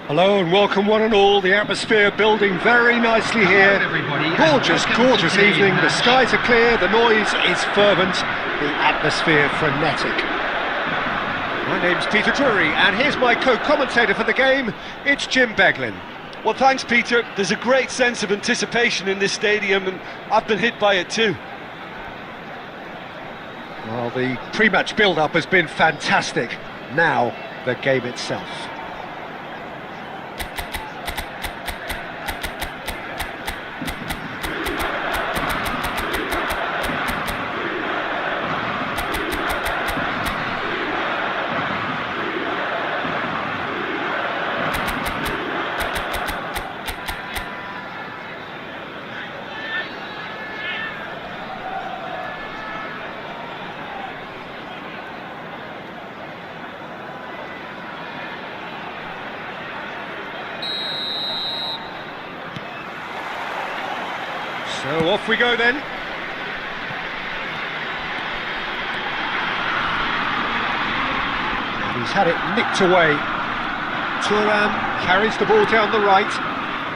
Hello and welcome one and all. The atmosphere building very nicely here. everybody, and Gorgeous, welcome to gorgeous today's evening. The match. skies are clear, the noise is fervent, the atmosphere frenetic. My name's Peter Drury, and here's my co-commentator for the game. It's Jim Beglin. Well, thanks, Peter. There's a great sense of anticipation in this stadium, and I've been hit by it too. Well, the pre-match build-up has been fantastic. Now, the game itself. So off we go then. And he's had it nicked away. Thuram carries the ball down the right.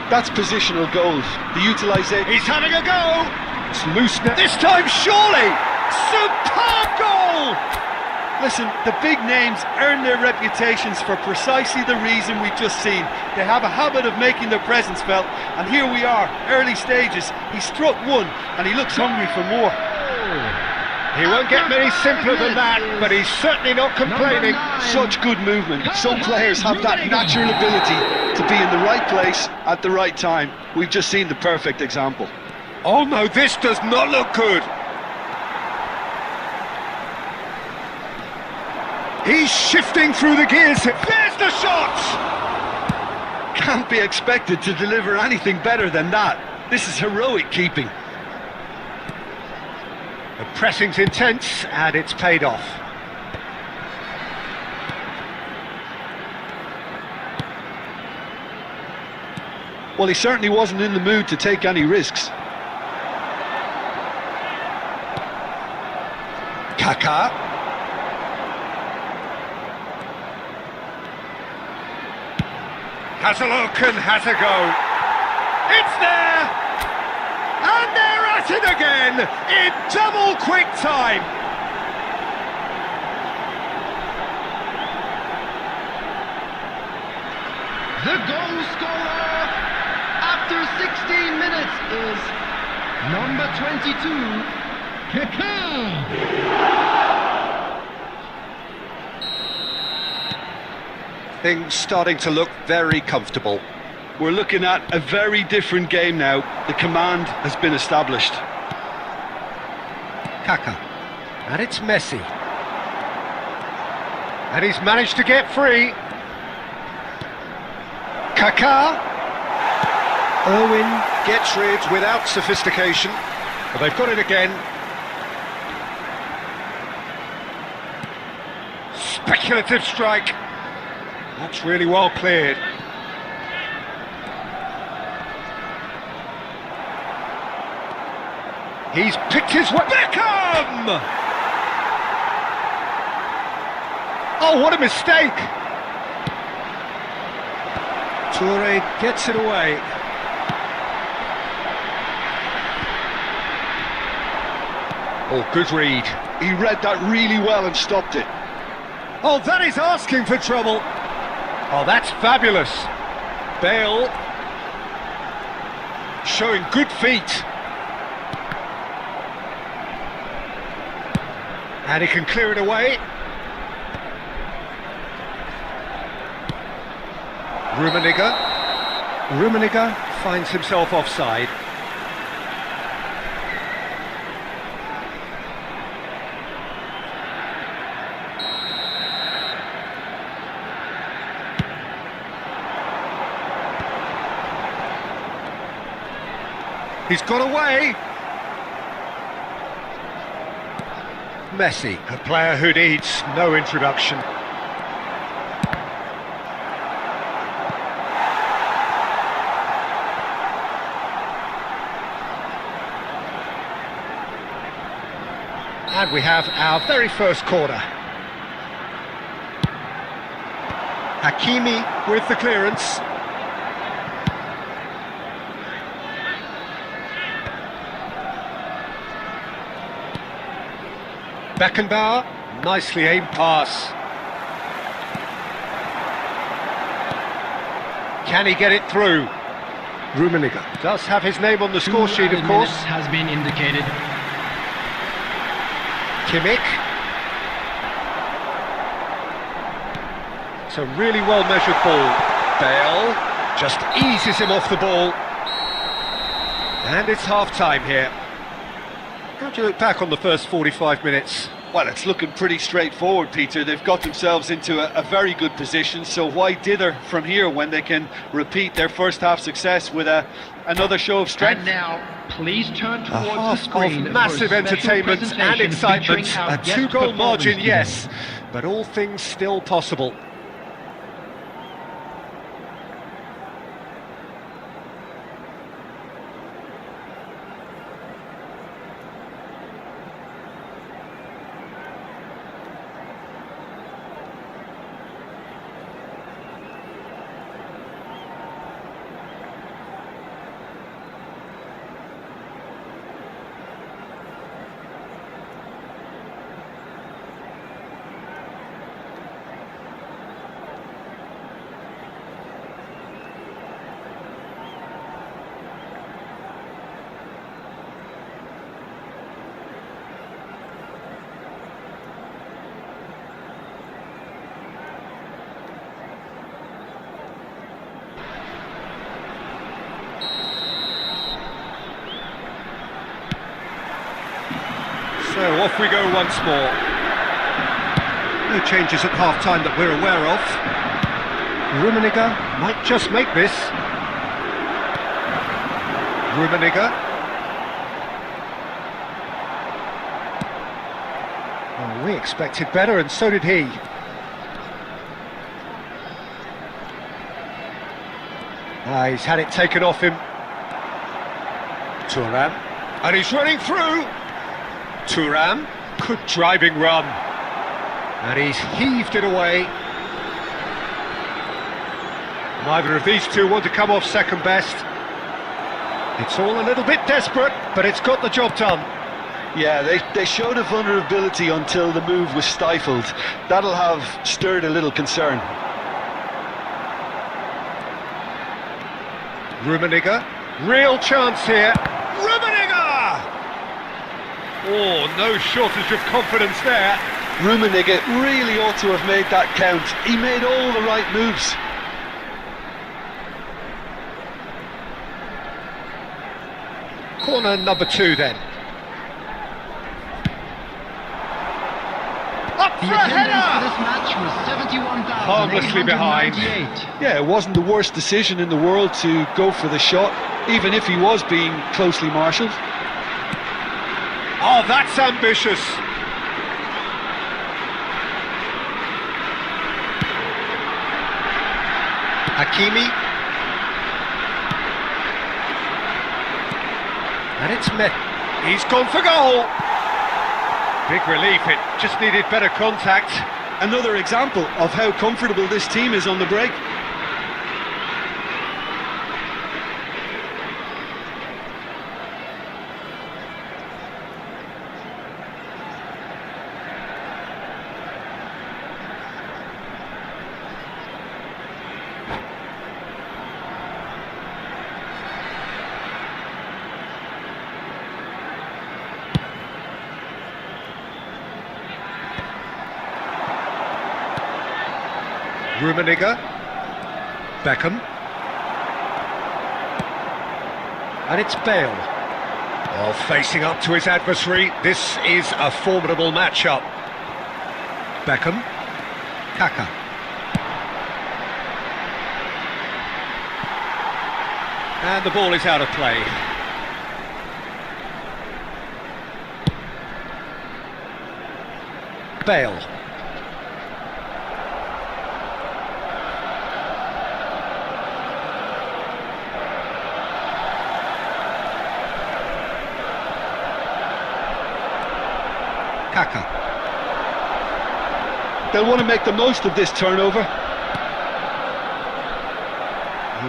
That's positional goals. The utilisation. He's having a go! It's loose now. This time, surely! Superb goal! Listen, the big names earn their reputations for precisely the reason we've just seen. They have a habit of making their presence felt, and here we are, early stages. He struck one, and he looks hungry for more. He won't get many simpler than that, but he's certainly not complaining. Such good movement. Some players have that natural ability to be in the right place at the right time. We've just seen the perfect example. Oh no, this does not look good. He's shifting through the gears. There's the shot! Can't be expected to deliver anything better than that. This is heroic keeping. The pressing's intense, and it's paid off. Well, he certainly wasn't in the mood to take any risks. Kaká. Has a look and has a go. It's there! And they're at it again in double quick time. The goal scorer after 16 minutes is number 22, Kaká. Things starting to look very comfortable. We're looking at a very different game now. The command has been established. Kaká. And it's Messi. And he's managed to get free. Kaká. Irwin gets rid without sophistication. But they've got it again. Speculative strike. That's really well cleared. He's picked his way. Beckham! Oh, what a mistake! Toure gets it away. Oh, good read. He read that really well and stopped it. Oh, that is asking for trouble. Oh, that's fabulous. Bale showing good feet. And he can clear it away. Rummenigge finds himself offside. He's got away. Messi, a player who needs no introduction. And we have our very first corner. Hakimi with the clearance. Beckenbauer, nicely aimed pass. Can he get it through? Rummenigge does have his name on the score sheet, of course. Has been indicated. Kimmich. It's a really well-measured ball. Bale just eases him off the ball. And it's half-time here. How do you look back on the first 45 minutes? Well, it's looking pretty straightforward, Peter. They've got themselves into a very good position, so why dither from here when they can repeat their first half success with another show of strength? And now, please turn towards the Half screen of massive for a special entertainment and presentation excitement. featuring our A guest two-goal margin, performance yes, today. but all things still possible. So off we go once more. No changes at half-time that we're aware of. Rummenigge might just make this. Rummenigge. Oh, we expected better, and so did he. He's had it taken off him. Thuram. And he's running through. Thuram, good driving run, and he's heaved it away. Neither of these two want to come off second best. It's all a little bit desperate, but it's got the job done. Yeah, they showed a vulnerability until the move was stifled. That'll have stirred a little concern. Rummenigge, real chance here. Rummenigge! Oh, no shortage of confidence there. Rummenigge really ought to have made that count. He made all the right moves. Corner number 2 then. Up The for a attendance for header! this match was Harmlessly behind. 71,898. Yeah, it wasn't the worst decision in the world to go for the shot, even if he was being closely marshalled. Oh, that's ambitious. Hakimi. And it's met. He's gone for goal. Big relief, it just needed better contact. Another example of how comfortable this team is on the break. Rummenigge, Beckham, and it's Bale. Well, facing up to his adversary, this is a formidable matchup. Beckham, Kaka. And the ball is out of play. Bale. Kaka. They'll want to make the most of this turnover.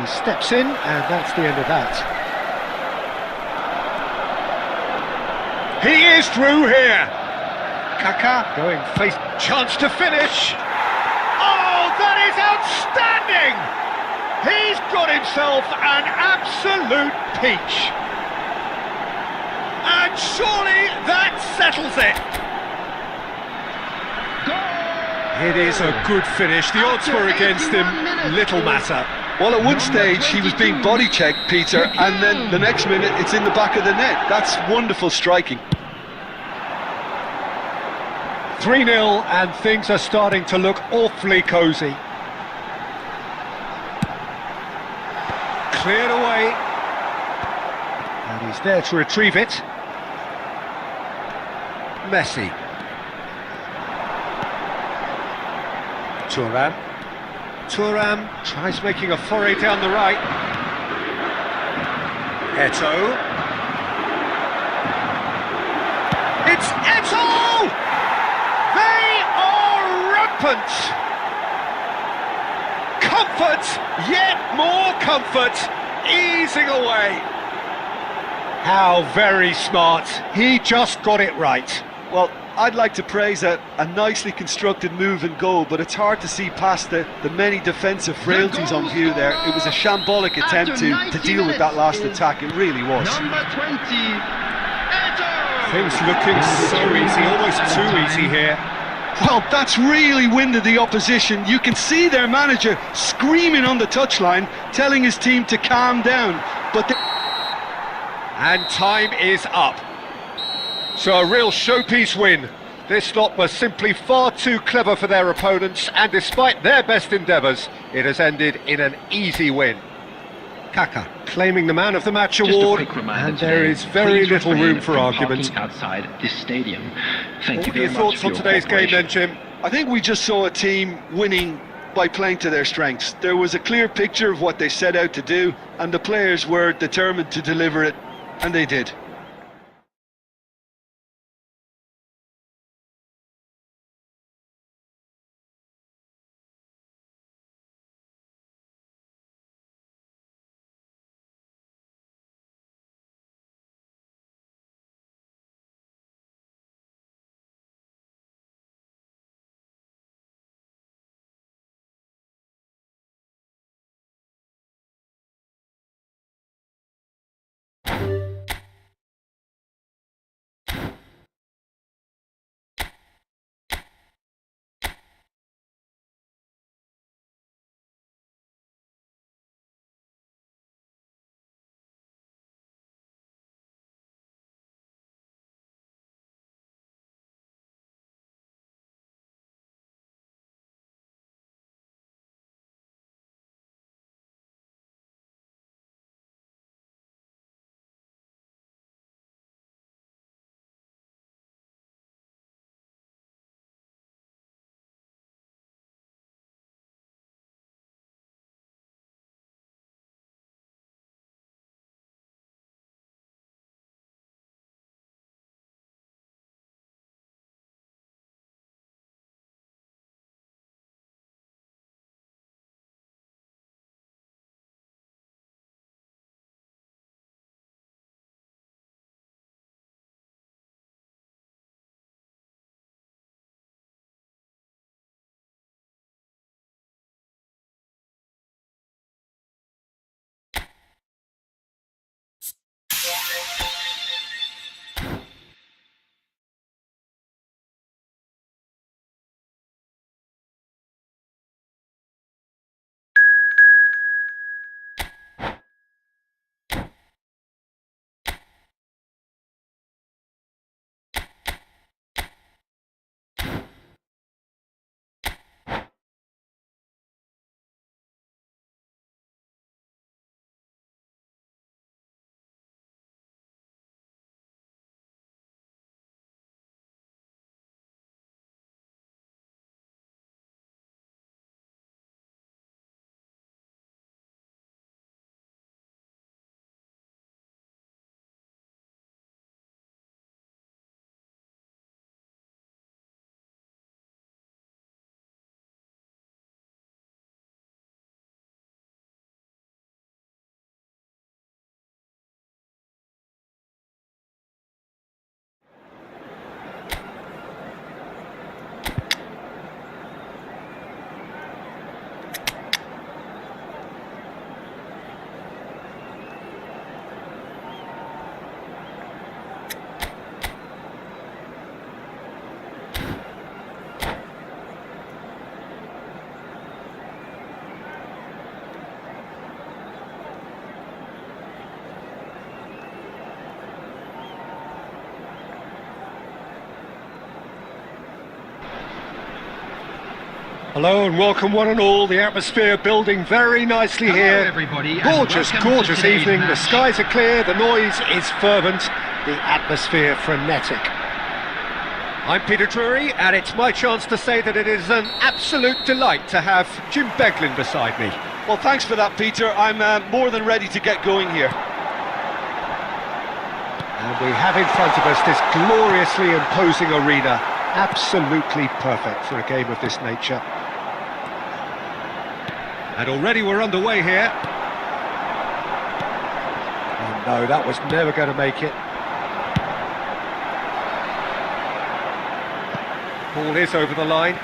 He steps in, and that's the end of that. He is through here. Kaka going face, chance to finish. Oh, that is outstanding! He's got himself an absolute peach. And surely that settles it. It is a good finish. The odds were against him. Little matter. Well, at one stage he was being body checked, Peter, and then the next minute it's in the back of the net. That's wonderful striking. 3-0, and things are starting to look awfully cosy. Cleared away. And he's there to retrieve it. Messi. Thuram. Thuram tries making a foray down the right. Eto'o. It's Eto'o! They are rampant! Comfort, yet more comfort, easing away. How very smart. He just got it right. Well, I'd like to praise a nicely constructed move and goal, but it's hard to see past the many defensive frailties on view there. It was a shambolic attempt to deal with that last attack, it really was. Number 20, Eto'o! Things looking so easy, almost too easy here. Well, that's really winded the opposition. You can see their manager screaming on the touchline, telling his team to calm down. And time is up. So a real showpiece win. This lot was simply far too clever for their opponents, and despite their best endeavours, it has ended in an easy win. Kaka claiming the Man of the Match Just a award, quick reminder and there today, is very please little refrain room for from argument. parking outside this stadium. Thank you What are very your much thoughts for on your today's game cooperation. then, Jim? I think we just saw a team winning by playing to their strengths. There was a clear picture of what they set out to do, and the players were determined to deliver it, and they did. Hello and welcome one and all. The atmosphere building very nicely Hello, here. everybody, and Gorgeous, welcome to gorgeous today's evening. The match. skies are clear, the noise is fervent, the atmosphere frenetic. I'm Peter Drury, and it's my chance to say that it is an absolute delight to have Jim Beglin beside me. Well, thanks for that, Peter. I'm more than ready to get going here. And we have in front of us this gloriously imposing arena, absolutely perfect for a game of this nature. And already we're underway here. Oh no, that was never going to make it. Ball is over the line.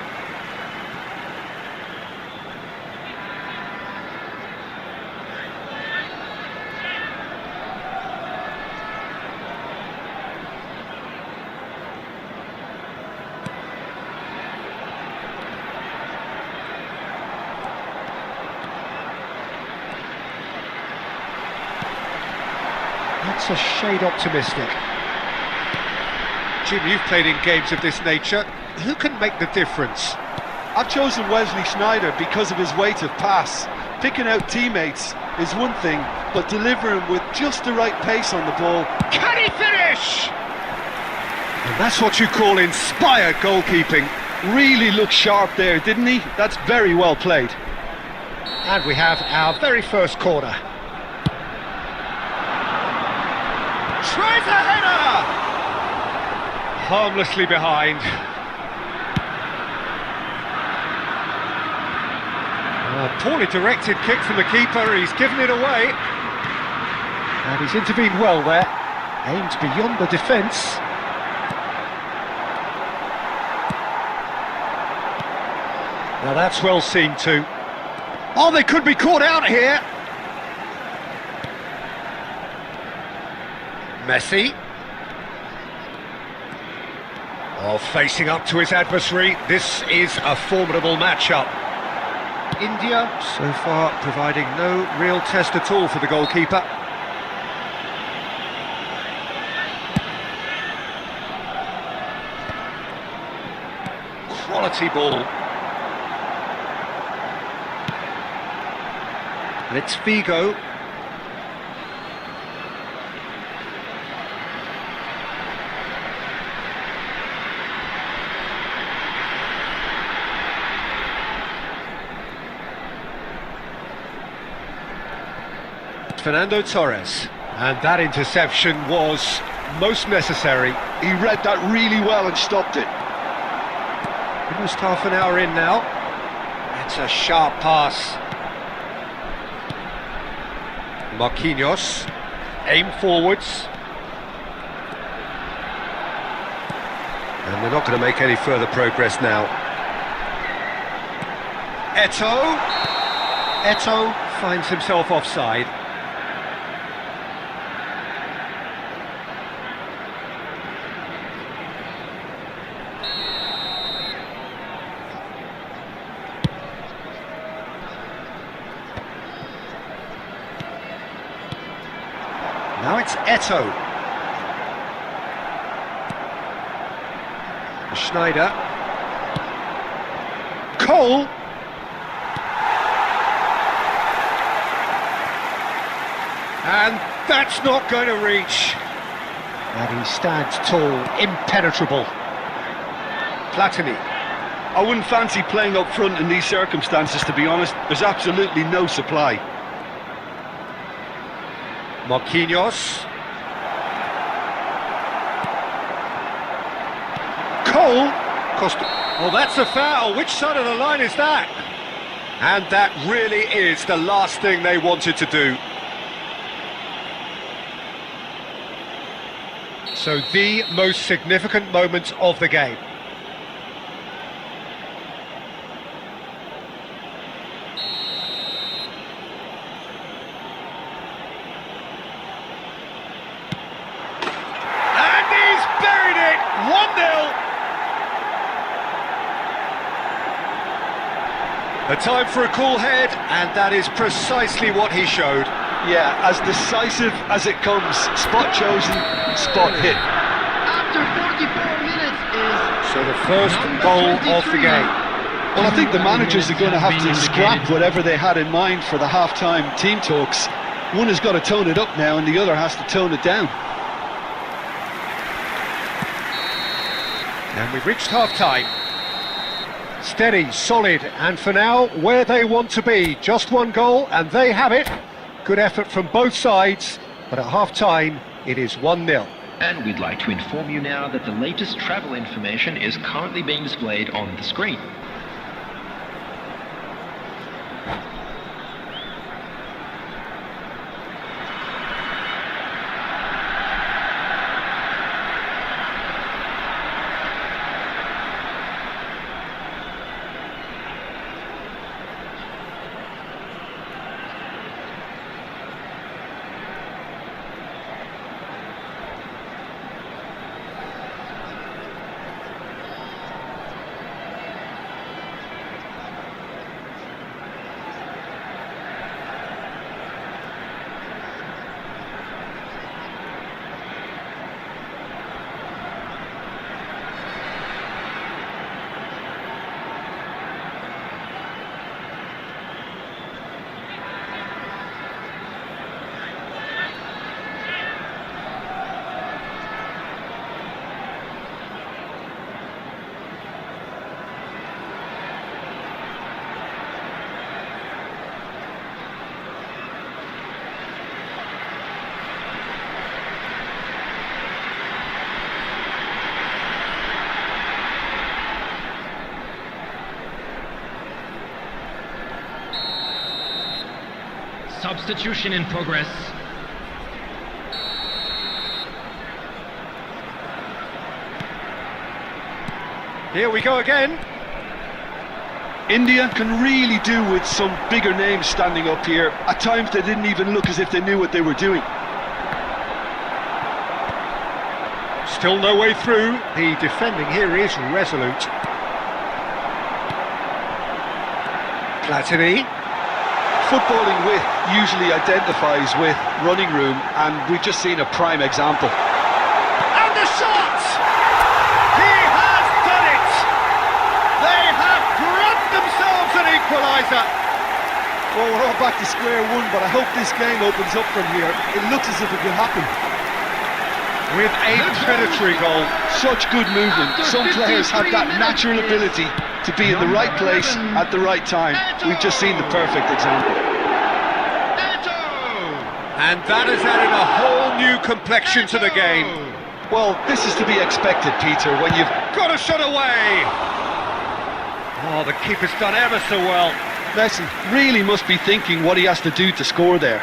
That's a shade optimistic. Jim, you've played in games of this nature. Who can make the difference? I've chosen Wesley Sneijder because of his weight of pass. Picking out teammates is one thing, but delivering with just the right pace on the ball. Can he finish? And that's what you call inspired goalkeeping. Really looked sharp there, didn't he? That's very well played. And we have our very first corner. Tries a header! Harmlessly behind. A poorly directed kick from the keeper, he's given it away. And he's intervened well there. Aimed beyond the defence. Now that's well seen too. Oh, they could be caught out here. Messi. Oh, facing up to his adversary. This is a formidable matchup. India, so far, providing no real test at all for the goalkeeper. Quality ball. And it's Figo. Fernando Torres, and that interception was most necessary. He read that really well and stopped it. Almost half an hour in now. It's a sharp pass. Marquinhos, aim forwards. And they're not going to make any further progress now. Eto'o finds himself offside. Now it's Eto'o. Sneijder. Cole. And that's not going to reach. And he stands tall, impenetrable. Platini. I wouldn't fancy playing up front in these circumstances, to be honest. There's absolutely no supply. Marquinhos. Cole. Costa. Oh, that's a foul. Which side of the line is that? And that really is the last thing they wanted to do. So the most significant moment of the game. And he's buried it! 1-0! A time for a cool head, and that is precisely what he showed. Yeah, as decisive as it comes. Spot chosen, spot hit. After 44 minutes is So the first number goal of the 23. game. Well, I think the managers are going to have to scrap whatever they had in mind for the half-time team talks. One has got to tone it up now and the other has to tone it down. And we've reached half-time. Steady, solid, and for now, where they want to be. Just one goal, and they have it. Good effort from both sides, but at half-time, it is 1-0. And we'd like to inform you now that the latest travel information is currently being displayed on the screen. Substitution in progress. Here we go again. India can really do with some bigger names standing up here. At times they didn't even look as if they knew what they were doing. Still no way through. The defending here is resolute. Platini. Footballing with usually identifies with running room, and we've just seen a prime example. And the shot! He has done it! They have grabbed themselves an equaliser! Well, we're all back to square one, but I hope this game opens up from here. It looks as if it could happen. With a predatory goal. Such good movement. Some players have that natural ability to be in the right place at the right time. We've just seen the perfect example. And that has added a whole new complexion to the game. Well, this is to be expected, Peter, when you've Got a shot away! Oh, the keeper's done ever so well. Messi really must be thinking what he has to do to score there.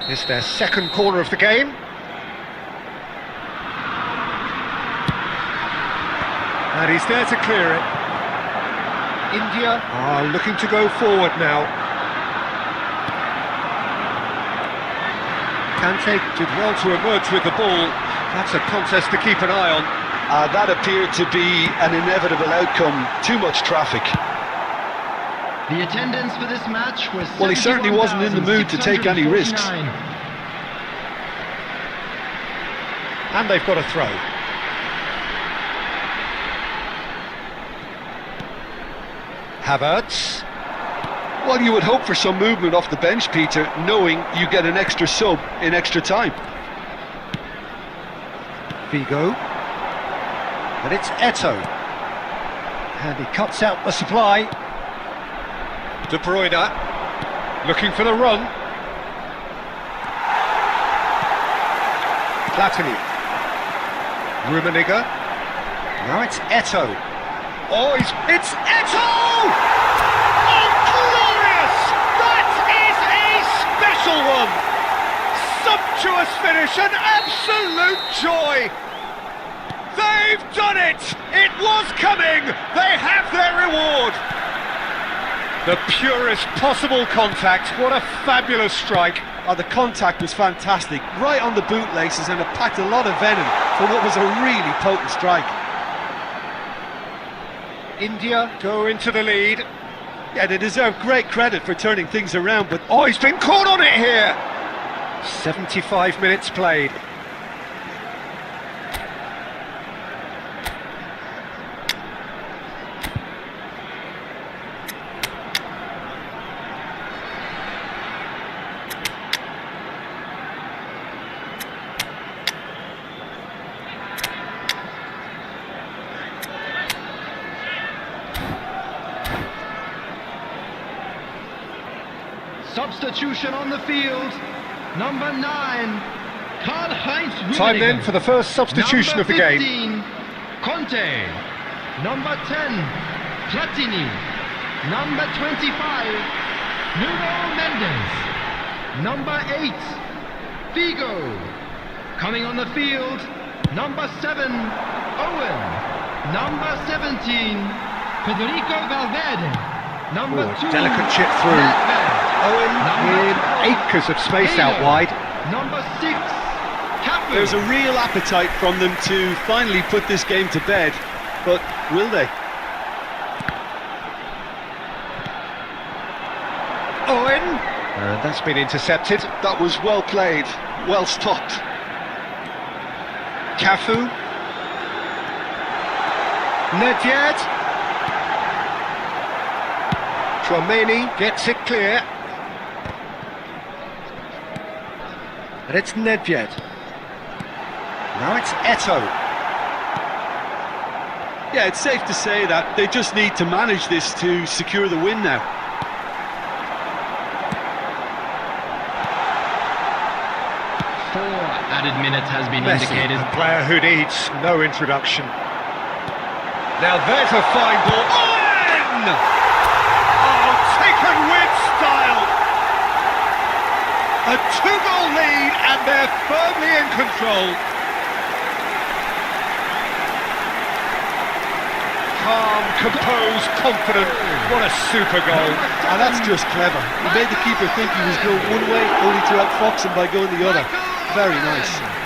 It's their second corner of the game. And he's there to clear it. India are looking to go forward now. Kante did well to emerge with the ball. That's a contest to keep an eye on. That appeared to be an inevitable outcome. Too much traffic. The attendance for this match was Well, he certainly wasn't in the mood to take any risks. 71,649. And they've got a throw. Havertz. Well, you would hope for some movement off the bench, Peter, knowing you get an extra sub in extra time. Vigo. And it's Eto'o. And he cuts out the supply. De Bruyne looking for the run. Platini. Rummenigge. Now it's Eto'o. Oh, it's Eto'o! Oh, glorious! That is a special one! Sumptuous finish, an absolute joy! They've done it! It was coming! They have their reward! The purest possible contact, what a fabulous strike. Oh, the contact was fantastic, right on the bootlaces, and it packed a lot of venom for what was a really potent strike. India go into the lead. Yeah, they deserve great credit for turning things around, but Oh, he's been caught on it here! 75 minutes played. Substitution on the field. Number 9, Karl-Heinz Rummenigge. Time then for the first substitution of the game. 15, Conte. Number 10, Platini. Number 25, Nuno Mendes. Number 8, Figo. Coming on the field, number 7, Owen. Number 17, Federico Valverde. Number 2, Delicate chip through. Owen with acres of space out wide. Number 6, Cafu. There's a real appetite from them to finally put this game to bed, but will they? Owen! And that's been intercepted. That was well played, well stopped. Cafu. Nedved. Chouameni gets it clear. And it's Nedved. Now it's Eto'o. Yeah, it's safe to say that they just need to manage this to secure the win now. Added minutes has been Messi, indicated. a player who needs no introduction. Now there's a fine ball. Owen! Oh, taken with style. A 2-goal lead and they're firmly in control. Calm, composed, confident. What a super goal. And that's just clever. He made the keeper think he was going one way, only to outfox him by going the other. Very nice.